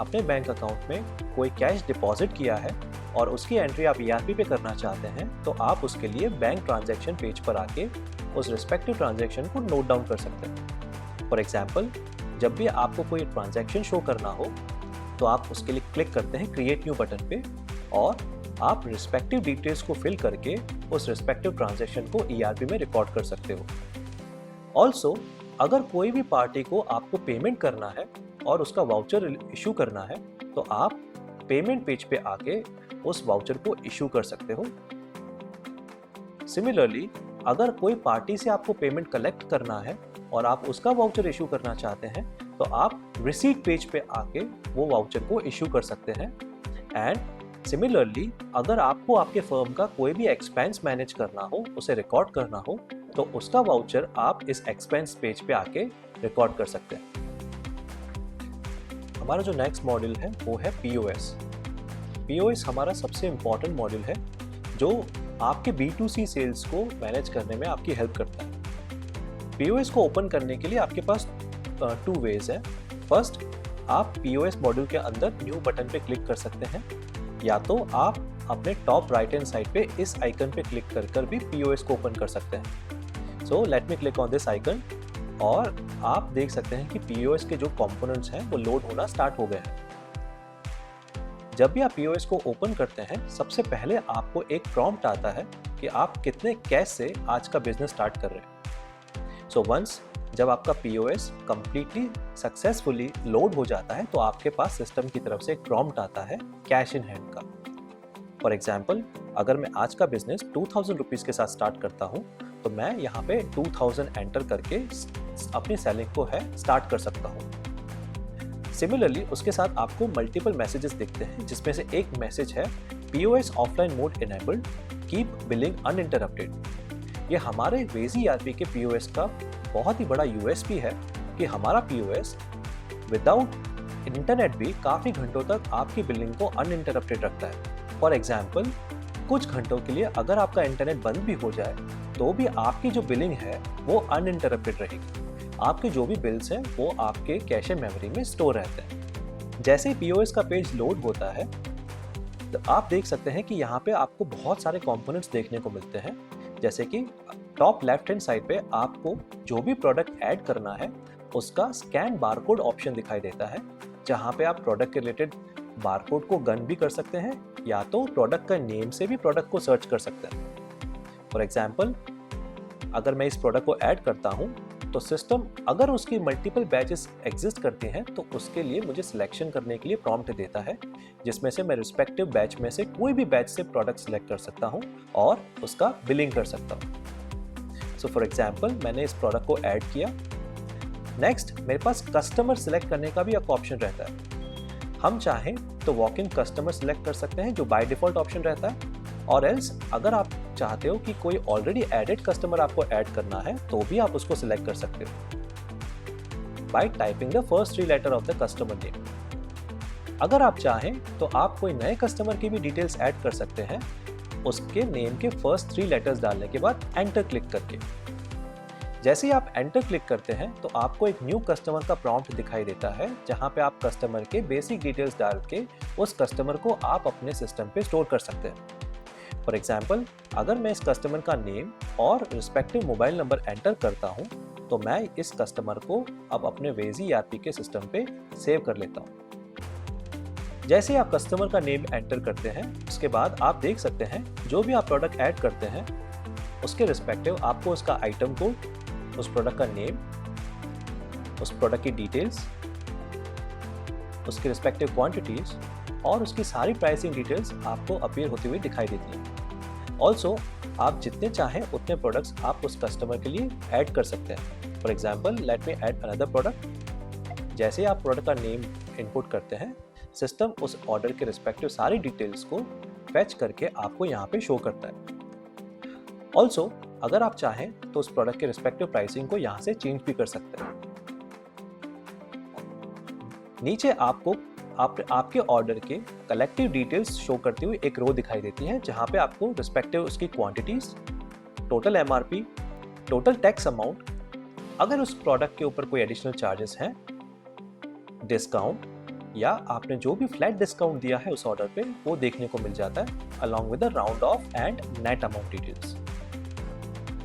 Speaker 1: अपने बैंक अकाउंट में कोई कैश डिपॉजिट किया है और उसकी एंट्री आप ERP पे करना चाहते हैं तो आप उसके लिए बैंक ट्रांजैक्शन पेज पर आके उस रिस्पेक्टिव ट्रांजैक्शन को नोट डाउन कर सकते हैं। फॉर एग्जांपल, जब भी आपको कोई ट्रांजैक्शन शो करना हो तो आप उसके लिए क्लिक करते हैं क्रिएट न्यू बटन पे और आप रिस्पेक्टिव डिटेल्स को फिल करके उस रिस्पेक्टिव ट्रांजैक्शन को ERP में रिकॉर्ड कर सकते हो। ऑल्सो अगर कोई भी पार्टी को आपको पेमेंट करना है और उसका वाउचर इशू करना है तो आप पेमेंट पेज पे आके उस वाउचर को इशू कर सकते हो। सिमिलरली अगर कोई पार्टी से आपको पेमेंट कलेक्ट करना है और आप उसका वाउचर इशू करना चाहते हैं तो आप रिसीट पेज पे आके वो वाउचर को इशू कर सकते हैं। एंड सिमिलरली अगर आपको आपके फर्म का कोई भी एक्सपेंस मैनेज करना हो, उसे रिकॉर्ड करना हो, तो उसका वाउचर आप इस एक्सपेंस पेज पे आके रिकॉर्ड कर सकते हैं। हमारा जो नेक्स्ट मॉड्यूल है वो है POS। POS हमारा सबसे इम्पॉर्टेंट मॉड्यूल है जो आपके B2C सेल्स को मैनेज करने में आपकी हेल्प करता है। POS को ओपन करने के लिए आपके पास 2 वेज है। फर्स्ट, आप POS मॉड्यूल के अंदर न्यू बटन पे क्लिक कर सकते हैं, या तो आप अपने टॉप राइट हैंड साइड पे इस आइकन पे क्लिक कर भी POS को ओपन कर सकते हैं। So let me click on this icon और आप देख सकते हैं कि POS के जो कंपोनेंट्स हैं वो लोड होना स्टार्ट हो गए हैं। जब भी आप POS को ओपन करते हैं सबसे पहले आपको एक प्रॉम्प्ट आता है कि आप कितने कैश से आज का बिजनेस स्टार्ट कर रहे हैं। सो वंस जब आपका POS कंप्लीटली सक्सेसफुली लोड हो जाता है तो आपके पास सिस्टम की तरफ से एक प्रॉम्प्ट आता है कैश इन हैंड का। फॉर एग्जाम्पल, अगर मैं आज का बिजनेस 2000 रुपीज़ के साथ स्टार्ट करता हूँ तो मैं यहाँ पे 2000 एंटर करके अपनी सेलिंग को है स्टार्ट कर सकता हूँ। सिमिलरली उसके साथ आपको मल्टीपल मैसेजेस दिखते हैं जिसमें से एक मैसेज है POS offline mode enabled, keep billing uninterrupted. ये हमारे वेजी ERP के POS का बहुत ही बड़ा USP है कि हमारा POS विदाउट इंटरनेट भी काफ़ी घंटों तक आपकी बिलिंग को अनइंटरप्टेड रखता है। फॉर एग्जाम्पल, कुछ घंटों के लिए अगर आपका इंटरनेट बंद भी हो जाए तो भी आपकी जो बिलिंग है वो अनइंटरप्टेड रहेगी। आपके जो भी बिल्स हैं वो आपके कैश मेमोरी में स्टोर रहते हैं। जैसे ही POS का पेज लोड होता है तो आप देख सकते हैं कि यहाँ पे आपको बहुत सारे कंपोनेंट्स देखने को मिलते हैं। जैसे कि टॉप लेफ्ट हैंड साइड पे आपको जो भी प्रोडक्ट ऐड करना है उसका स्कैन बारकोड ऑप्शन दिखाई देता है, जहाँ पे आप प्रोडक्ट के रिलेटेड बारकोड को गन भी कर सकते हैं या तो प्रोडक्ट का नेम से भी प्रोडक्ट को सर्च कर सकते हैं। फॉर एग्जाम्पल, अगर मैं इस प्रोडक्ट को ऐड करता हूँ तो सिस्टम अगर उसकी मल्टीपल बैचेस एग्जिस्ट करती हैं तो उसके लिए मुझे सिलेक्शन करने के लिए प्रॉम्प्ट देता है, जिसमें से मैं रिस्पेक्टिव बैच में से कोई भी बैच से प्रोडक्ट सिलेक्ट कर सकता हूँ और उसका बिलिंग कर सकता हूँ। सो फॉर एग्जाम्पल, मैंने इस प्रोडक्ट को ऐड किया। नेक्स्ट, मेरे पास कस्टमर सिलेक्ट करने का भी एक ऑप्शन रहता है। हम चाहें तो वॉक इन कस्टमर सिलेक्ट कर सकते हैं जो बाय डिफॉल्ट ऑप्शन रहता है, और एल्स अगर आप चाहते हो कि कोई ऑलरेडी एडेड कस्टमर आपको ऐड करना है तो भी आप उसको सिलेक्ट कर सकते हो by typing the first 3 letter of the customer name. अगर आप चाहें तो आप कोई नए कस्टमर की भी डिटेल्स ऐड कर सकते हैं उसके नेम के फर्स्ट 3 लेटर्स डालने के बाद एंटर क्लिक करके। जैसे ही आप एंटर क्लिक करते हैं तो आपको एक न्यू कस्टमर का प्रॉम्प्ट दिखाई देता है, जहां पे आप कस्टमर के बेसिक डिटेल्स डाल के उस कस्टमर को आप अपने सिस्टम पे स्टोर कर सकते हैं। फॉर एग्जाम्पल, अगर मैं इस कस्टमर का नेम और रिस्पेक्टिव मोबाइल नंबर एंटर करता हूं तो मैं इस कस्टमर को अब अपने वेजी ERP के सिस्टम पे सेव कर लेता हूं। जैसे ही आप कस्टमर का नेम एंटर करते हैं उसके बाद आप देख सकते हैं जो भी आप प्रोडक्ट ऐड करते हैं उसके रिस्पेक्टिव आपको उसका आइटम कोड, उस प्रोडक्ट का नेम, उस प्रोडक्ट की डिटेल्स, उसके रिस्पेक्टिव क्वांटिटीज और उसकी सारी प्राइसिंग डिटेल्स आपको अपीयर होती हुई दिखाई देती हैं। ऑल्सो आप जितने चाहें उतने प्रोडक्ट्स आप उस कस्टमर के लिए ऐड कर सकते हैं। For example, let me add another product. जैसे ही आप प्रोडक्ट का नेम इनपुट करते हैं सिस्टम उस ऑर्डर के रिस्पेक्टिव सारी डिटेल्स को फैच करके आपको यहाँ पे शो करता है। ऑल्सो अगर आप चाहें तो उस प्रोडक्ट के रिस्पेक्टिव प्राइसिंग को यहाँ से चेंज भी कर सकते हैं। नीचे आपको आपके ऑर्डर के कलेक्टिव डिटेल्स शो करती हुई एक रो दिखाई देती है, जहां पे आपको रिस्पेक्टिव उसकी quantities, total MRP, total tax amount, अगर उस प्रोडक्ट के ऊपर कोई एडिशनल चार्जेस हैं, डिस्काउंट या आपने जो भी फ्लैट डिस्काउंट दिया है उस ऑर्डर पे वो देखने को मिल जाता है along with the round of and net amount details.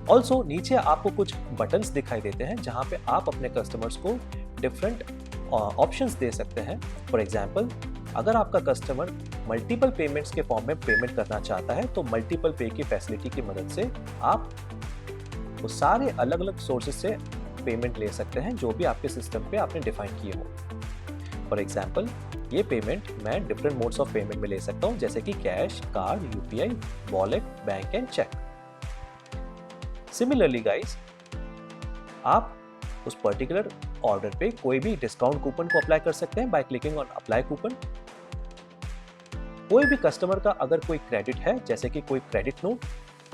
Speaker 1: Also नीचे आपको कुछ बटन्स दिखाई देते हैं जहां पे आप अपने कस्टमर्स को डिफरेंट ऑप्शंस दे सकते हैं। फॉर एग्जाम्पल, अगर आपका कस्टमर मल्टीपल पेमेंट्स के फॉर्म में पेमेंट करना चाहता है तो मल्टीपल पे की फैसिलिटी की मदद से आप वो सारे अलग अलग सोर्सेज से पेमेंट ले सकते हैं जो भी आपके सिस्टम पे आपने डिफाइन किए हो। फॉर एग्जाम्पल, ये पेमेंट मैं डिफरेंट मोड्स ऑफ पेमेंट में ले सकता हूँ, जैसे कि cash, card, UPI, wallet, bank and cheque. Similarly guys, आप उस पर्टिकुलर ऑर्डर पे कोई भी डिस्काउंट कूपन को अप्लाई कर सकते हैं by clicking on apply coupon. कोई भी कस्टमर का अगर कोई क्रेडिट है, जैसे कि कोई क्रेडिट नोट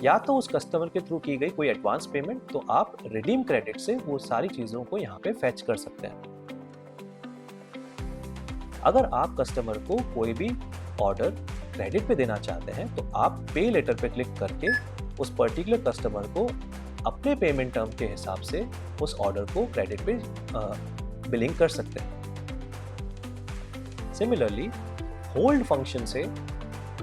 Speaker 1: या तो उस कस्टमर के थ्रू की गई कोई एडवांस पेमेंट, तो आप रिडीम क्रेडिट से वो सारी चीजों को यहाँ पे फेच कर सकते हैं। अगर आप कस्टमर को कोई भी ऑर्डर क्रेडिट पे देना चाहते हैं तो आप पे लेटर पे क्लिक करके उस पर्टिकुलर कस्टमर को अपने पेमेंट टर्म के हिसाब से उस ऑर्डर को क्रेडिट पे बिलिंग कर सकते हैं। सिमिलरली, होल्ड फंक्शन से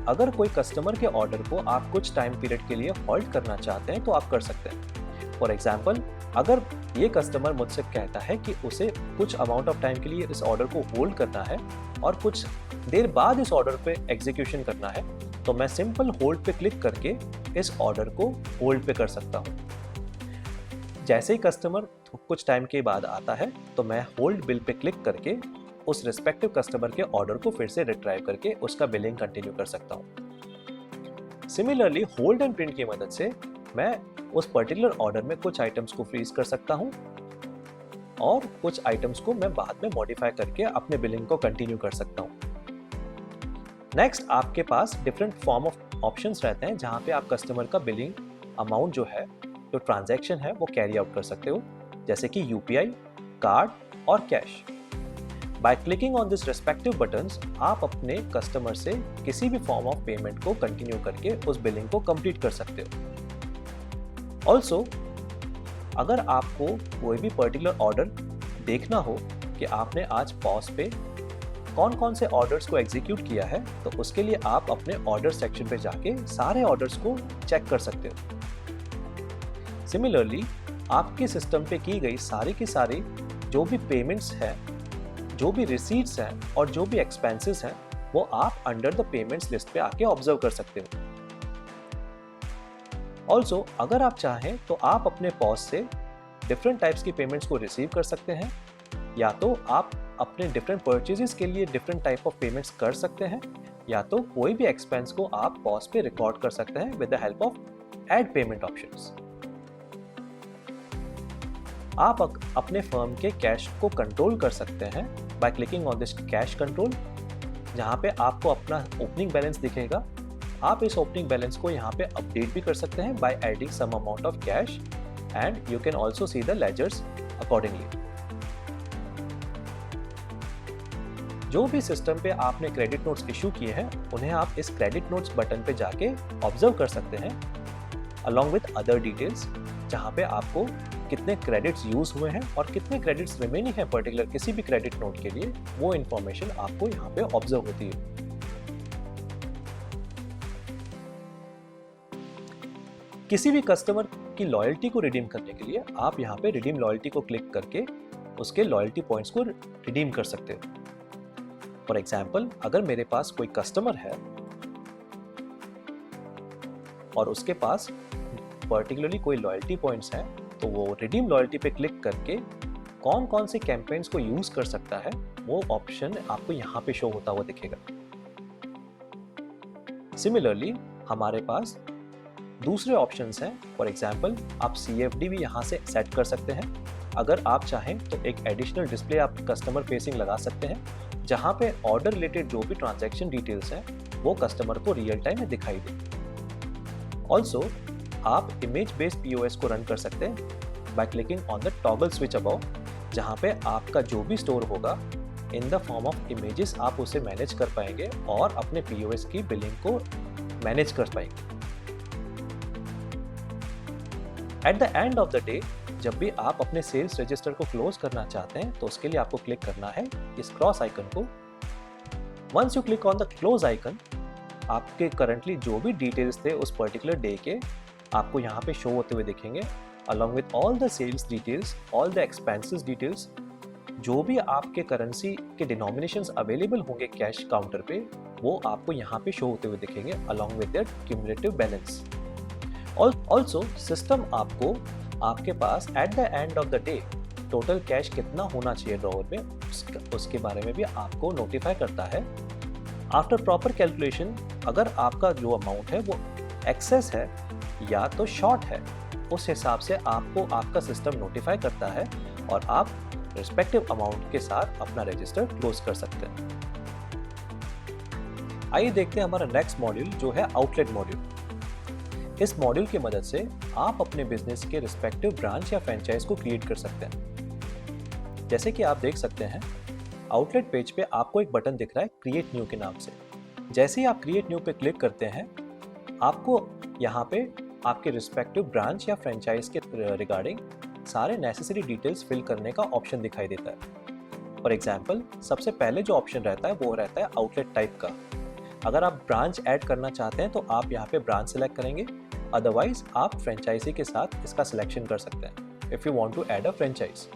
Speaker 1: अगर कोई कस्टमर के ऑर्डर को आप कुछ टाइम पीरियड के लिए होल्ड करना चाहते हैं तो आप कर सकते हैं। फॉर एग्जाम्पल, अगर ये कस्टमर मुझसे कहता है कि उसे कुछ अमाउंट ऑफ टाइम के लिए इस ऑर्डर को होल्ड करना है और कुछ देर बाद इस ऑर्डर पे एग्जीक्यूशन करना है, तो मैं सिंपल होल्ड पे क्लिक करके इस ऑर्डर को होल्ड पे कर सकता हूँ। जैसे ही कस्टमर कुछ टाइम के बाद आता है तो मैं होल्ड बिल पे क्लिक करके उस रिस्पेक्टिव कस्टमर के ऑर्डर को फिर से रिट्राइव करके उसका बिलिंग कंटिन्यू कर सकता हूँ। सिमिलरली, होल्ड एंड प्रिंट की मदद से मैं उस पर्टिकुलर ऑर्डर में कुछ आइटम्स को फ्रीज कर सकता हूँ और कुछ आइटम्स को मैं बाद में मॉडिफाई करके अपने बिलिंग को कंटिन्यू कर सकता हूँ। नेक्स्ट, आपके पास डिफरेंट फॉर्म ऑफ ऑप्शंस रहते हैं जहाँ पे आप कस्टमर का बिलिंग अमाउंट जो है, जो ट्रांजैक्शन है, वो कैरी आउट कर सकते हो, जैसे कि यूपीआई, कार्ड और cash. Bye clicking on this respective buttons आप अपने कस्टमर से किसी भी फॉर्म ऑफ पेमेंट को कंटिन्यू करके उस बिलिंग को कंप्लीट कर सकते हो। ऑल्सो, अगर आपको कोई भी पर्टिकुलर ऑर्डर देखना हो कि आपने आज पॉज पे कौन कौन से ऑर्डर्स को एग्जीक्यूट किया है, तो उसके लिए आप अपने ऑर्डर सेक्शन पे जाके सारे ऑर्डर्स को चेक कर सकते हो। सिमिलरली, आपके सिस्टम पे की गई सारी की सारी जो भी पेमेंट्स हैं, जो भी रिसीट्स हैं और जो भी एक्सपेंसेस हैं, वो आप अंडर द पेमेंट्स लिस्ट पे आके ऑब्जर्व कर सकते हो। ऑल्सो, अगर आप चाहें तो आप अपने पॉज से डिफरेंट टाइप्स की पेमेंट्स को रिसीव कर सकते हैं, या तो आप अपने डिफरेंट परचेजेस के लिए डिफरेंट टाइप ऑफ पेमेंट्स कर सकते हैं, या तो कोई भी एक्सपेंस को आप पॉज पे रिकॉर्ड कर सकते हैं with the help of add payment options. आप अपने फर्म के कैश को कंट्रोल कर सकते हैं by clicking on this cash control, जहां पे आपको अपना ओपनिंग बैलेंस दिखेगा। आप इस ओपनिंग बैलेंस को यहाँ पे अपडेट भी कर सकते हैं by adding some amount of cash, and you can also see the ledgers accordingly. जो भी सिस्टम पे आपने क्रेडिट नोट्स इशू किए हैं, उन्हें आप इस क्रेडिट नोट्स बटन पे जाके ऑब्जर्व कर सकते हैं अलॉन्ग विद अदर डिटेल्स, जहाँ पे आपको कितने क्रेडिट्स यूज हुए हैं और कितने क्रेडिट्स रिमेनिंग हैं पर्टिकुलर किसी भी क्रेडिट नोट के लिए, वो इंफॉर्मेशन आपको यहाँ पे ऑब्जर्व होती है। किसी भी कस्टमर की लॉयल्टी को रिडीम करने के लिए आप यहाँ पे रिडीम लॉयल्टी को क्लिक करके उसके लॉयल्टी पॉइंट्स को रिडीम कर सकते हो। फॉर एग्जाम्पल, अगर मेरे पास कोई कस्टमर है और उसके पास पर्टिकुलरली कोई लॉयल्टी पॉइंट्स हैं, तो वो रिडीम लॉयल्टी पे क्लिक करके कौन कौन से कैंपेन्स को यूज कर सकता है, वो ऑप्शन आपको यहाँ पे शो होता हुआ दिखेगा। सिमिलरली, हमारे पास दूसरे ऑप्शंस हैं। फॉर एग्जाम्पल, आप CFD भी यहाँ से सेट कर सकते हैं। अगर आप चाहें तो एक एडिशनल डिस्प्ले आप कस्टमर फेसिंग लगा सकते हैं, जहाँ पे ऑर्डर रिलेटेड जो भी ट्रांजैक्शन डिटेल्स हैं वो कस्टमर को रियल टाइम में दिखाई दे। ऑल्सो, आप इमेज बेस्ड POS को रन कर सकते हैं by clicking on the toggle switch above, जहाँ पे आपका जो भी स्टोर होगा in the form of images आप उसे मैनेज कर पाएंगे और अपने POS की बिलिंग को मैनेज कर पाएंगे। Eight the end of the day, जब भी आप अपने सेल्स रजिस्टर को क्लोज करना चाहते हैं, तो उसके लिए आपको क्लिक करना है इस क्रॉस आइकन को। Once you click on the close icon, आपके करंटली जो भी डिटेल्स थे उस पर्टिकुलर डे के आपको यहाँ पे शो होते हुए दिखेंगे, along with all the sales details, all the expenses details, जो भी आपके करेंसी के डिनोमिनेशंस अवेलेबल होंगे कैश काउंटर पे, वो आपको यहाँ पे शो होते हुए दिखेंगे along with their cumulative balance. Also system आपको आपके पास at the end of the day total cash कितना होना चाहिए ड्रॉवर में, उसके बारे में भी आपको नोटिफाई करता है। आफ्टर प्रॉपर कैलकुलेशन अगर आपका जो अमाउंट है वो एक्सेस है या तो शॉर्ट है, उस हिसाब से आपको आपका सिस्टम नोटिफाई करता है और आप रिस्पेक्टिव अमाउंट के साथ अपना रजिस्टर क्लोज कर सकते हैं। आइए देखते हैं हमारा नेक्स्ट मॉड्यूल जो है आउटलेट मॉड्यूल। इस मॉड्यूल की मदद से आप अपने बिजनेस के रिस्पेक्टिव ब्रांच या फ्रेंचाइज को क्रिएट कर सकते हैं। जैसे कि आप देख सकते हैं आउटलेट पेज पे आपको एक बटन दिख रहा है क्रिएट न्यू के नाम से। जैसे ही आप क्रिएट न्यू पे क्लिक करते हैं, आपको यहाँ पे आपके रिस्पेक्टिव ब्रांच या फ्रेंचाइज के रिगार्डिंग सारे नेसेसरी डिटेल्स फिल करने का ऑप्शन दिखाई देता है। फॉर एग्जाम्पल सबसे पहले जो ऑप्शन रहता है वो रहता है आउटलेट टाइप का। अगर आप ब्रांच ऐड करना चाहते हैं तो आप यहाँ पे ब्रांच सेलेक्ट करेंगे, अदरवाइज आप फ्रेंचाइजी के साथ इसका सिलेक्शन कर सकते हैं if you want to add a franchise.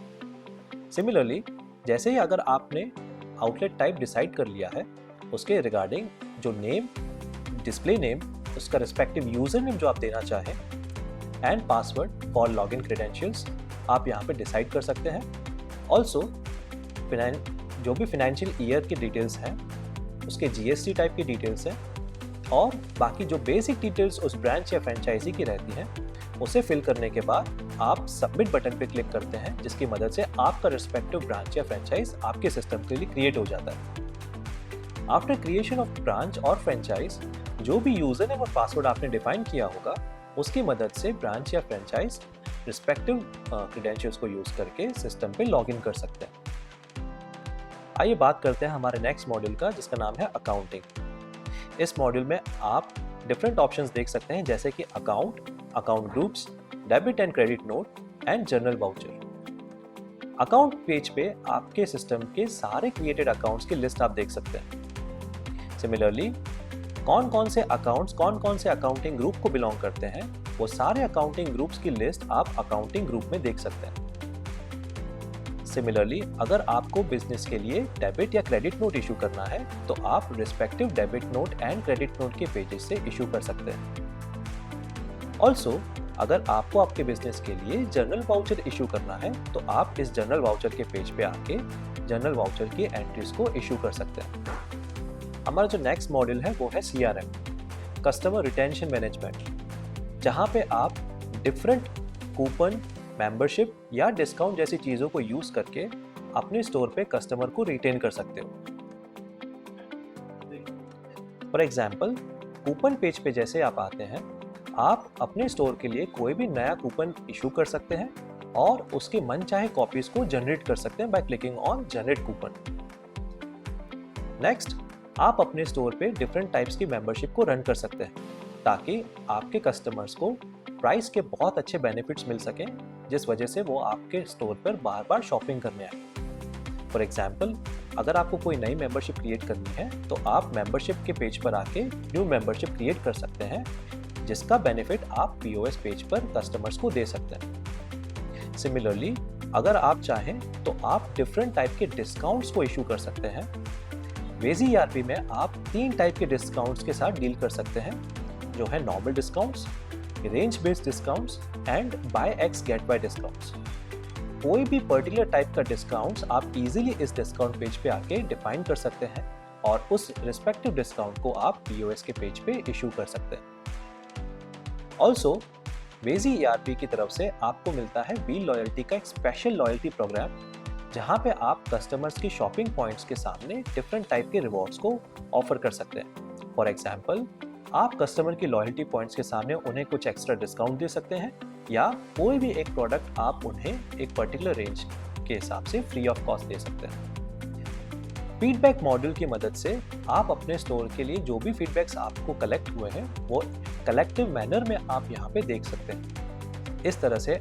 Speaker 1: Similarly जैसे ही अगर आपने आउटलेट टाइप डिसाइड कर लिया है, उसके रिगार्डिंग जो नेम, डिस्प्ले नेम, उसका रिस्पेक्टिव यूजर नेम जो आप देना चाहें and password for login credentials आप यहाँ पे डिसाइड कर सकते हैं। ऑल्सो जो भी फाइनेंशियल ईयर की डिटेल्स हैं, उसके जीएसटी टाइप की डिटेल्स हैं और बाकी जो बेसिक डिटेल्स उस ब्रांच या फ्रेंचाइजी की रहती हैं, उसे फिल करने के बाद आप सबमिट बटन पे क्लिक करते हैं, जिसकी मदद से आपका रिस्पेक्टिव ब्रांच या फ्रेंचाइज आपके सिस्टम के लिए क्रिएट हो जाता है। आफ्टर क्रिएशन ऑफ ब्रांच और फ्रेंचाइज जो भी यूजर नेम और पासवर्ड आपने डिफाइन किया होगा, उसकी मदद से ब्रांच या फ्रेंचाइज रिस्पेक्टिव क्रेडेंशियल्स को यूज करके सिस्टम पे लॉगिन कर सकते हैं। आइए बात करते हैं हमारे नेक्स्ट मॉड्यूल का, जिसका नाम है अकाउंटिंग। इस मॉड्यूल में आप डिफरेंट ऑप्शंस देख सकते हैं, जैसे कि account, account groups, debit and credit note and journal voucher. Account page पे आपके सिस्टम के सारे क्रिएटेड अकाउंट्स की लिस्ट आप देख सकते हैं। सिमिलरली कौन कौन से अकाउंटिंग ग्रुप को बिलोंग करते हैं, वो सारे अकाउंटिंग ग्रुप्स की लिस्ट आप अकाउंटिंग ग्रुप में देख सकते हैं। सिमिलरली अगर आपको बिजनेस के लिए डेबिट या क्रेडिट नोट इशू करना है, तो आप respective debit note and credit note के पेजेस से इशू कर सकते हैं। ऑल्सो अगर आपको आपके बिजनेस के लिए जर्नल वाउचर इशू करना है, तो आप इस जर्नल वाउचर के पेज पे आके जर्नल वाउचर की एंट्रीज को इशू कर सकते हैं। हमारा जो नेक्स्ट मॉड्यूल है वो है CRM, कस्टमर रिटेंशन मैनेजमेंट, जहाँ पे आप डिफरेंट कूपन, मेंबरशिप या डिस्काउंट जैसी चीज़ों को यूज़ करके अपने स्टोर पे कस्टमर को रिटेन कर सकते हो। फॉर एग्जाम्पल कूपन पेज पे जैसे आप आते हैं, आप अपने स्टोर के लिए कोई भी नया कूपन इशू कर सकते हैं और उसके मनचाहे कॉपीज को जनरेट कर सकते हैं by clicking on generate coupon. Next, आप अपने स्टोर पे डिफरेंट टाइप्स की मेंबरशिप को रन कर सकते हैं, ताकि आपके कस्टमर्स को प्राइस के बहुत अच्छे बेनिफिट्स मिल सकें, जिस वजह से वो आपके स्टोर पर बार बार शॉपिंग करने आए। फॉर एग्जाम्पल अगर आपको कोई नई मेंबरशिप क्रिएट करनी है, तो आप मेंबरशिप के पेज पर आके न्यू मेंबरशिप क्रिएट कर सकते हैं, जिसका बेनिफिट आप POS पेज पर कस्टमर्स को दे सकते हैं। सिमिलरली अगर आप चाहें तो आप डिफरेंट टाइप के डिस्काउंट्स को इशू कर सकते हैं। वेजी ERP में आप 3 टाइप के डिस्काउंट्स के साथ डील कर सकते हैं, जो है normal discounts, range based discounts and buy X get buy discounts. कोई भी पर्टिकुलर टाइप का डिस्काउंट्स आप इजीली इस डिस्काउंट पेज पे आके डिफाइन कर सकते हैं और उस रिस्पेक्टिव डिस्काउंट को आप POS के पेज पे इशू कर सकते हैं। ऑल्सो वेजी ERP की तरफ से आपको मिलता है व्हील लॉयल्टी का एक स्पेशल लॉयल्टी प्रोग्राम, जहाँ पे आप कस्टमर्स की शॉपिंग पॉइंट्स के सामने डिफरेंट टाइप के रिवॉर्ड्स को ऑफर कर सकते हैं। फॉर एग्जाम्पल आप कस्टमर की लॉयल्टी पॉइंट्स के सामने उन्हें कुछ एक्स्ट्रा डिस्काउंट दे सकते हैं, या कोई भी एक प्रोडक्ट आप उन्हें एक पर्टिकुलर रेंज के हिसाब से फ्री ऑफ कॉस्ट दे सकते हैं। फीडबैक मॉड्यूल की मदद से आप अपने स्टोर के लिए जो भी फीडबैक्स आपको कलेक्ट हुए हैं, वो कलेक्टिव मैनर में आप यहाँ पे देख सकते हैं। इस तरह से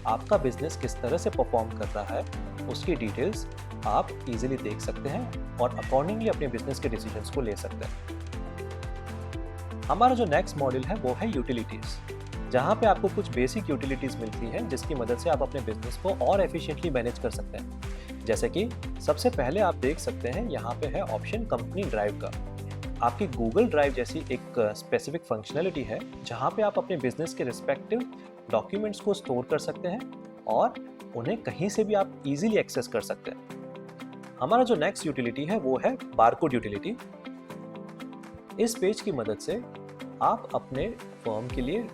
Speaker 1: आपका बिजनेस किस तरह से परफॉर्म कर रहा है, उसकी डिटेल्स आप इजीली देख सकते हैं और अकॉर्डिंगली अपने बिजनेस के डिसीजंस को ले सकते हैं। हमारा जो नेक्स्ट मॉड्यूल है वो है यूटिलिटीज, जहाँ पे आपको कुछ बेसिक यूटिलिटीज मिलती हैं, जिसकी मदद से आप अपने बिजनेस को और एफिशिएंटली मैनेज कर सकते हैं। जैसे कि सबसे पहले आप देख सकते हैं यहाँ पे है ऑप्शन कंपनी ड्राइव का। आपकी गूगल ड्राइव जैसी एक स्पेसिफिक फंक्शनलिटी है जहाँ पे आप अपने बिजनेस के रिस्पेक्टिव डॉक्यूमेंट्स को स्टोर कर सकते हैं और उन्हें कहीं से भी आप इजीली एक्सेस कर सकते हैं। हमारा जो नेक्स्ट यूटिलिटी है वो है बारकोड यूटिलिटी। इस पेज की मदद से आप अपने फर्म के लिए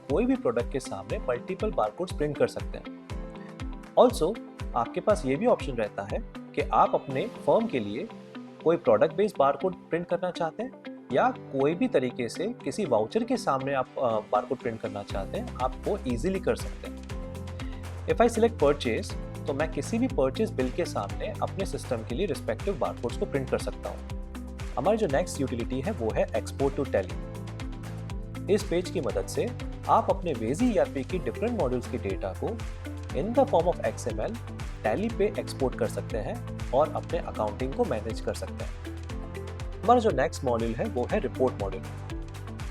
Speaker 1: कोई भी प्रोडक्ट के सामने मल्टीपल बारकोड्स प्रिंट कर सकते हैं। ऑल्सो आपके पास ये भी ऑप्शन रहता है कि आप अपने फर्म के लिए कोई प्रोडक्ट बेस्ड बारकोड प्रिंट करना चाहते हैं या कोई भी तरीके से किसी वाउचर के सामने आप बारकोड प्रिंट करना चाहते हैं, आप वो इजीली कर सकते हैं। इफ आई सिलेक्ट परचेज तो मैं किसी भी परचेज बिल के सामने अपने सिस्टम के लिए रिस्पेक्टिव बारकोड्स को प्रिंट कर सकता हूँ। हमारी जो नेक्स्ट यूटिलिटी है वो है एक्सपोर्ट टू टैली। इस पेज की मदद से आप अपने वेजी ईआरपी की डिफरेंट मॉड्यूल्स की डेटा को in the form of XML tally पे एक्सपोर्ट कर सकते हैं और अपने अकाउंटिंग को मैनेज कर सकते हैं। हमारा जो नेक्स्ट मॉड्यूल है वो है रिपोर्ट मॉड्यूल।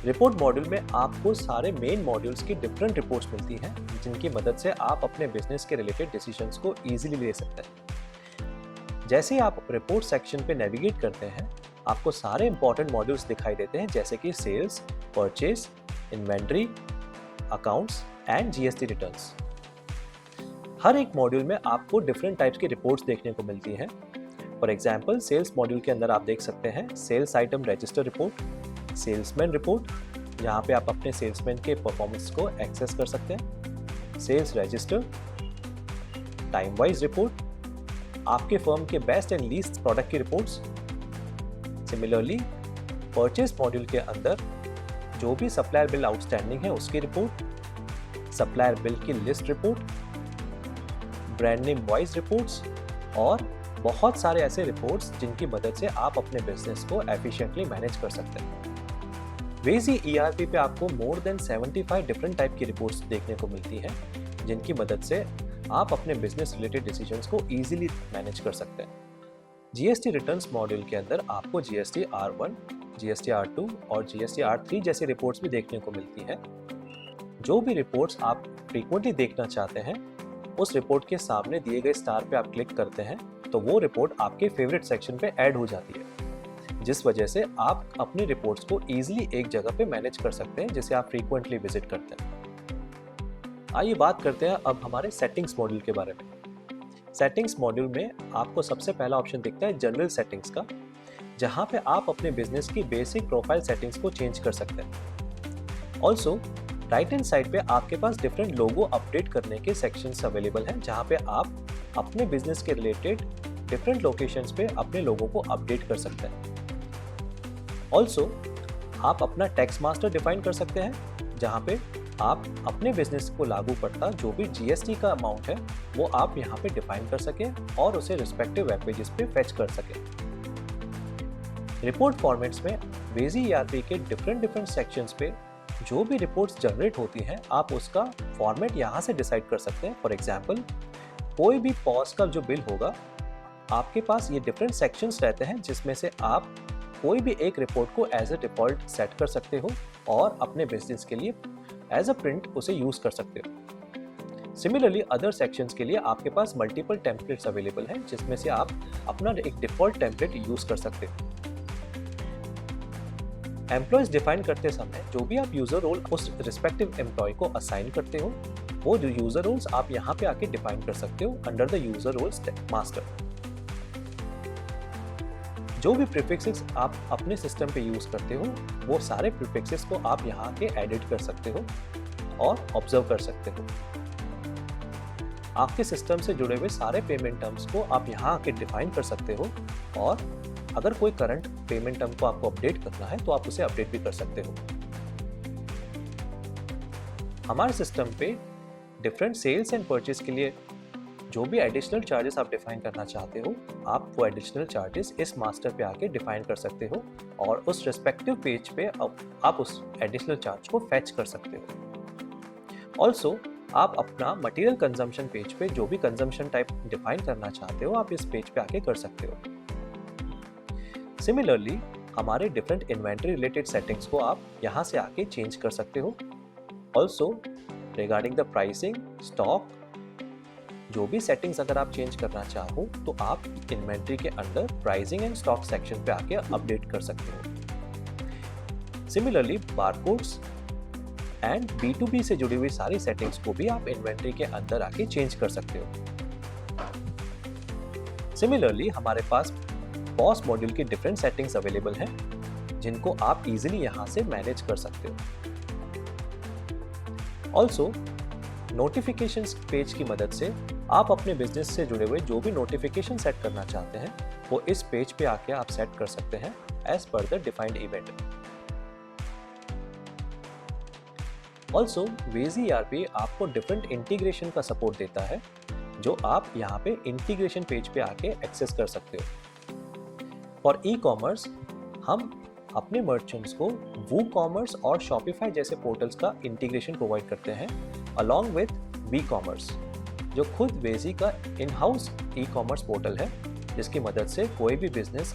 Speaker 1: रिपोर्ट मॉड्यूल में आपको सारे मेन मॉड्यूल्स की डिफरेंट रिपोर्ट्स मिलती हैं जिनकी मदद से आप अपने बिजनेस के रिलेटेड डिसीजंस को इजीली ले सकते हैं। जैसे आप रिपोर्ट सेक्शन पे नेविगेट करते हैं आपको सारे इंपॉर्टेंट मॉड्यूल्स दिखाई देते हैं जैसे कि sales, purchase, inventory, accounts and GST returns. हर एक मॉड्यूल में आपको डिफरेंट टाइप्स की रिपोर्ट्स देखने को मिलती हैं। फॉर एग्जांपल सेल्स मॉड्यूल के अंदर आप देख सकते हैं sales item register report, salesman report, जहाँ पे आप अपने सेल्समैन के परफॉर्मेंस को एक्सेस कर सकते हैं, sales register, time wise report, आपके फर्म के बेस्ट एंड लीस्ट प्रोडक्ट की रिपोर्ट्स। सिमिलरली परचेज मॉड्यूल के अंदर जो भी सप्लायर बिल आउटस्टैंडिंग है उसकी रिपोर्ट, सप्लायर बिल की list report, brand name wise reports और बहुत सारे ऐसे रिपोर्ट्स जिनकी मदद से आप अपने बिजनेस को एफिशिएंटली मैनेज कर सकते हैं। वेजी ERP पे आपको मोर देन 75 डिफरेंट टाइप की रिपोर्ट्स देखने को मिलती हैं जिनकी मदद से आप अपने बिजनेस रिलेटेड डिसीजंस को इजीली मैनेज कर सकते हैं। GST रिटर्न्स मॉड्यूल के अंदर आपको GST R1, GST R2 और GST R3 जैसी रिपोर्ट्स भी देखने को मिलती हैं। जो भी रिपोर्ट्स आप फ्रीक्वेंटली देखना चाहते हैं उस रिपोर्ट के सामने दिए गए स्टार पे आप क्लिक करते हैं तो वो रिपोर्ट आपके फेवरेट सेक्शन पे ऐड हो जाती है, जिस वजह से आप अपनी रिपोर्ट्स को इजीली एक जगह पे मैनेज कर सकते हैं जिसे आप फ्रीक्वेंटली विजिट करते हैं। आइए बात करते हैं अब हमारे सेटिंग्स मॉड्यूल के बारे में। सेटिंग्स मॉड्यूल में आपको सबसे पहला ऑप्शन दिखता है जनरल सेटिंग्स का, जहां पे आप अपने बिजनेस की बेसिक प्रोफाइल सेटिंग्स को चेंज कर सकते हैं। ऑल्सो राइट हैंड साइड पे आपके पास डिफरेंट लोगो अपडेट करने के सेक्शंस अवेलेबल हैं जहां पे आप अपने बिजनेस के रिलेटेड डिफरेंट लोकेशंस पे अपने लोगों को अपडेट कर सकते हैं। ऑल्सो आप अपना टैक्स मास्टर डिफाइन कर सकते हैं जहां पे आप अपने बिजनेस को लागू पड़ता जो भी GST का अमाउंट है वो आप यहाँ पे डिफाइन कर सकें और उसे रिस्पेक्टिव वेब पेजेस पे फेच कर सकें। रिपोर्ट फॉर्मेट्स में वेजी ERP के डिफरेंट सेक्शंस पे जो भी रिपोर्ट्स जनरेट होती हैं आप उसका फॉर्मेट यहाँ से डिसाइड कर सकते हैं। फॉर एग्जांपल कोई भी पॉज का जो बिल होगा आपके पास ये डिफरेंट सेक्शंस रहते हैं जिसमें से आप कोई भी एक रिपोर्ट को एज अ डिफॉल्ट सेट कर सकते हो और अपने बिजनेस के लिए एज अ प्रिंट उसे यूज कर सकते हो। सिमिलरली अदर सेक्शंस के लिए आपके पास मल्टीपल टेम्पलेट्स अवेलेबल हैं जिसमें से आप अपना एक डिफॉल्ट टेम्पलेट यूज कर सकते हो। एम्प्लॉयज डिफाइन करते समय जो भी आप यूजर रोल उस रिस्पेक्टिव एम्प्लॉय को असाइन करते हो वो जो यूजर रोल्स आप यहाँ पे आके डिफाइन कर सकते हो under the user roles master. जो भी प्रीफिक्सेस आप अपने सिस्टम पे यूज करते हो वो सारे प्रीफिक्सेस को आप यहाँ के एडिट कर सकते हो और ऑब्जर्व कर सकते हो। आपके सिस्टम से जुड़े हुए सारे पेमेंट टर्म्स को आप यहाँ आके डिफाइन कर सकते हो और अगर कोई करंट पेमेंट टर्म को आपको अपडेट करना है तो आप उसे अपडेट भी कर सकते हो। हमारे सिस्टम पे डिफरेंट सेल्स एंड परचेज के लिए जो भी एडिशनल चार्जेस आप डिफाइन करना चाहते हो आप वो एडिशनल चार्जेस इस मास्टर पे आके डिफाइन कर सकते हो और उस रिस्पेक्टिव पेज पे आप उस एडिशनल चार्ज को फेच कर सकते हो। ऑल्सो आप अपना मटेरियल कंजम्पशन पेज पे जो भी कंजम्पशन टाइप डिफाइन करना चाहते हो आप इस पेज पे आके कर सकते हो। सिमिलरली हमारे डिफरेंट इन्वेंट्री रिलेटेड सेटिंग्स को आप यहाँ से आके चेंज कर सकते हो। Also regarding the pricing, stock, जो भी सेटिंग्स अगर आप चेंज करना चाहो तो आप इन्वेंट्री के under pricing and stock section पे आके अपडेट कर सकते हो। सिमिलरली बारकोड्स एंड B2B से जुड़ी हुई सारी सेटिंग्स को भी आप इन्वेंट्री के अंदर आके चेंज कर सकते हो। सिमिलरली हमारे पास पॉस मॉड्यूल की डिफरेंट सेटिंग्स अवेलेबल हैं जिनको आप इजीली यहां से मैनेज कर सकते हो। ऑल्सो नोटिफिकेशंस पेज की मदद से आप अपने बिजनेस से जुड़े हुए जो भी नोटिफिकेशन सेट करना चाहते हैं वो इस पेज पे आके आप सेट कर सकते हैं as per the defined event. Also वेजी ERP आपको डिफरेंट इंटीग्रेशन का सपोर्ट देता है जो आप यहाँ पे इंटीग्रेशन पेज पे आके एक्सेस कर सकते हो। फॉर ई-कॉमर्स हम अपने मर्चेंट्स को वूकॉमर्स और शॉपिफाई जैसे पोर्टल्स का इंटीग्रेशन प्रोवाइड करते हैं अलॉन्ग विद वी-कॉमर्स जो खुद वेजी का इन हाउस ई-कॉमर्स पोर्टल है जिसकी मदद से कोई भी बिजनेस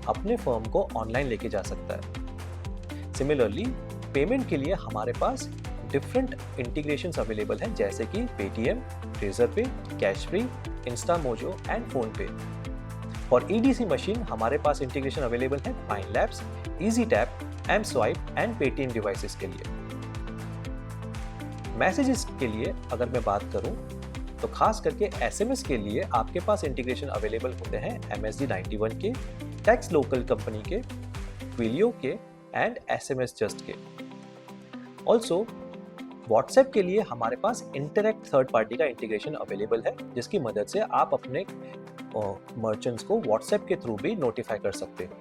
Speaker 1: अपने फर्म को ऑनलाइन लेके जा सकता है। सिमिलरली पेमेंट के लिए हमारे पास डिफरेंट इंटीग्रेशंस अवेलेबल हैं जैसे कि Paytm, Razorpay, Cashfree, Instamojo and PhonePe. For EDC machine हमारे पास इंटीग्रेशन अवेलेबल है fine labs, EasyTap, M-Swipe and Paytm devices के लिए। मैसेजेस के लिए अगर मैं बात करूं तो खास करके SMS के लिए आपके पास इंटीग्रेशन अवेलेबल होते हैं MSG91 के, टैक्स लोकल कंपनी के, ट्विलियो के एंड SMS जस्ट के। ऑल्सो व्हाट्सएप के लिए हमारे पास इंटरैक्ट थर्ड पार्टी का इंटीग्रेशन अवेलेबल है जिसकी मदद से आप अपने मर्चेंट्स को व्हाट्सएप के थ्रू भी नोटिफाई कर सकते हो।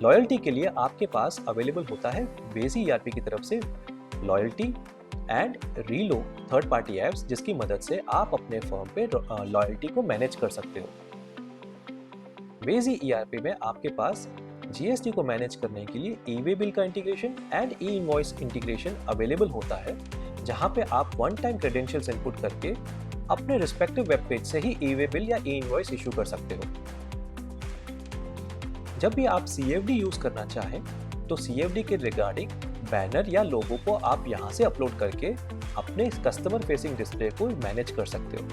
Speaker 1: लॉयल्टी के लिए आपके पास अवेलेबल होता है वेजी ERP की तरफ से loyalty and रीलो third party apps जिसकी मदद से आप अपने फर्म पे लॉयल्टी को मैनेज कर सकते हो। वेजी ERP में आपके पास GST को मैनेज करने के लिए ई-वे बिल का इंटीग्रेशन एंड ई-इनवॉइस इंटीग्रेशन अवेलेबल होता है जहां पे आप वन टाइम क्रेडेंशियल्स इनपुट करके अपने रिस्पेक्टिव वेब पेज से ही ई-वे बिल या ई-इनवॉइस इशू कर सकते हो। जब भी आप CFD यूज करना चाहें तो CFD के रिगार्डिंग बैनर या लोगो को आप यहां से अपलोड करके अपने कस्टमर फेसिंग डिस्प्ले को मैनेज कर सकते हो।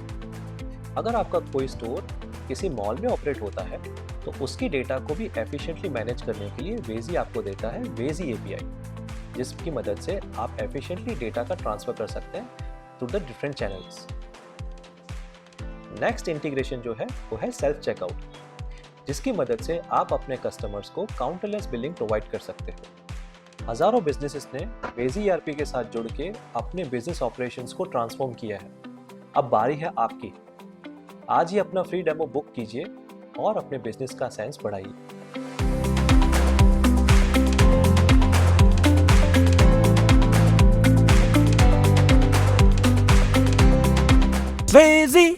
Speaker 1: अगर आपका कोई स्टोर किसी मॉल में ऑपरेट होता है तो उसकी डेटा को भी एफिशिएंटली मैनेज करने के लिए वेजी आपको देता है वेजी API जिसकी मदद से आप एफिशिएंटली डेटा का ट्रांसफर कर सकते हैं through the different channels. Next integration जो है वो है सेल्फ चेकआउट जिसकी मदद से आप अपने कस्टमर्स को काउंटरलेस बिलिंग प्रोवाइड कर सकते हो। हजारों बिजनेसेस ने वेजी ERP के साथ जुड़ के अपने बिजनेस ऑपरेशंस को ट्रांसफॉर्म किया है। अब बारी है आपकी। आज ही अपना फ्री डेमो बुक कीजिए और अपने बिजनेस का सेंस बढ़ाइए।
Speaker 2: Crazy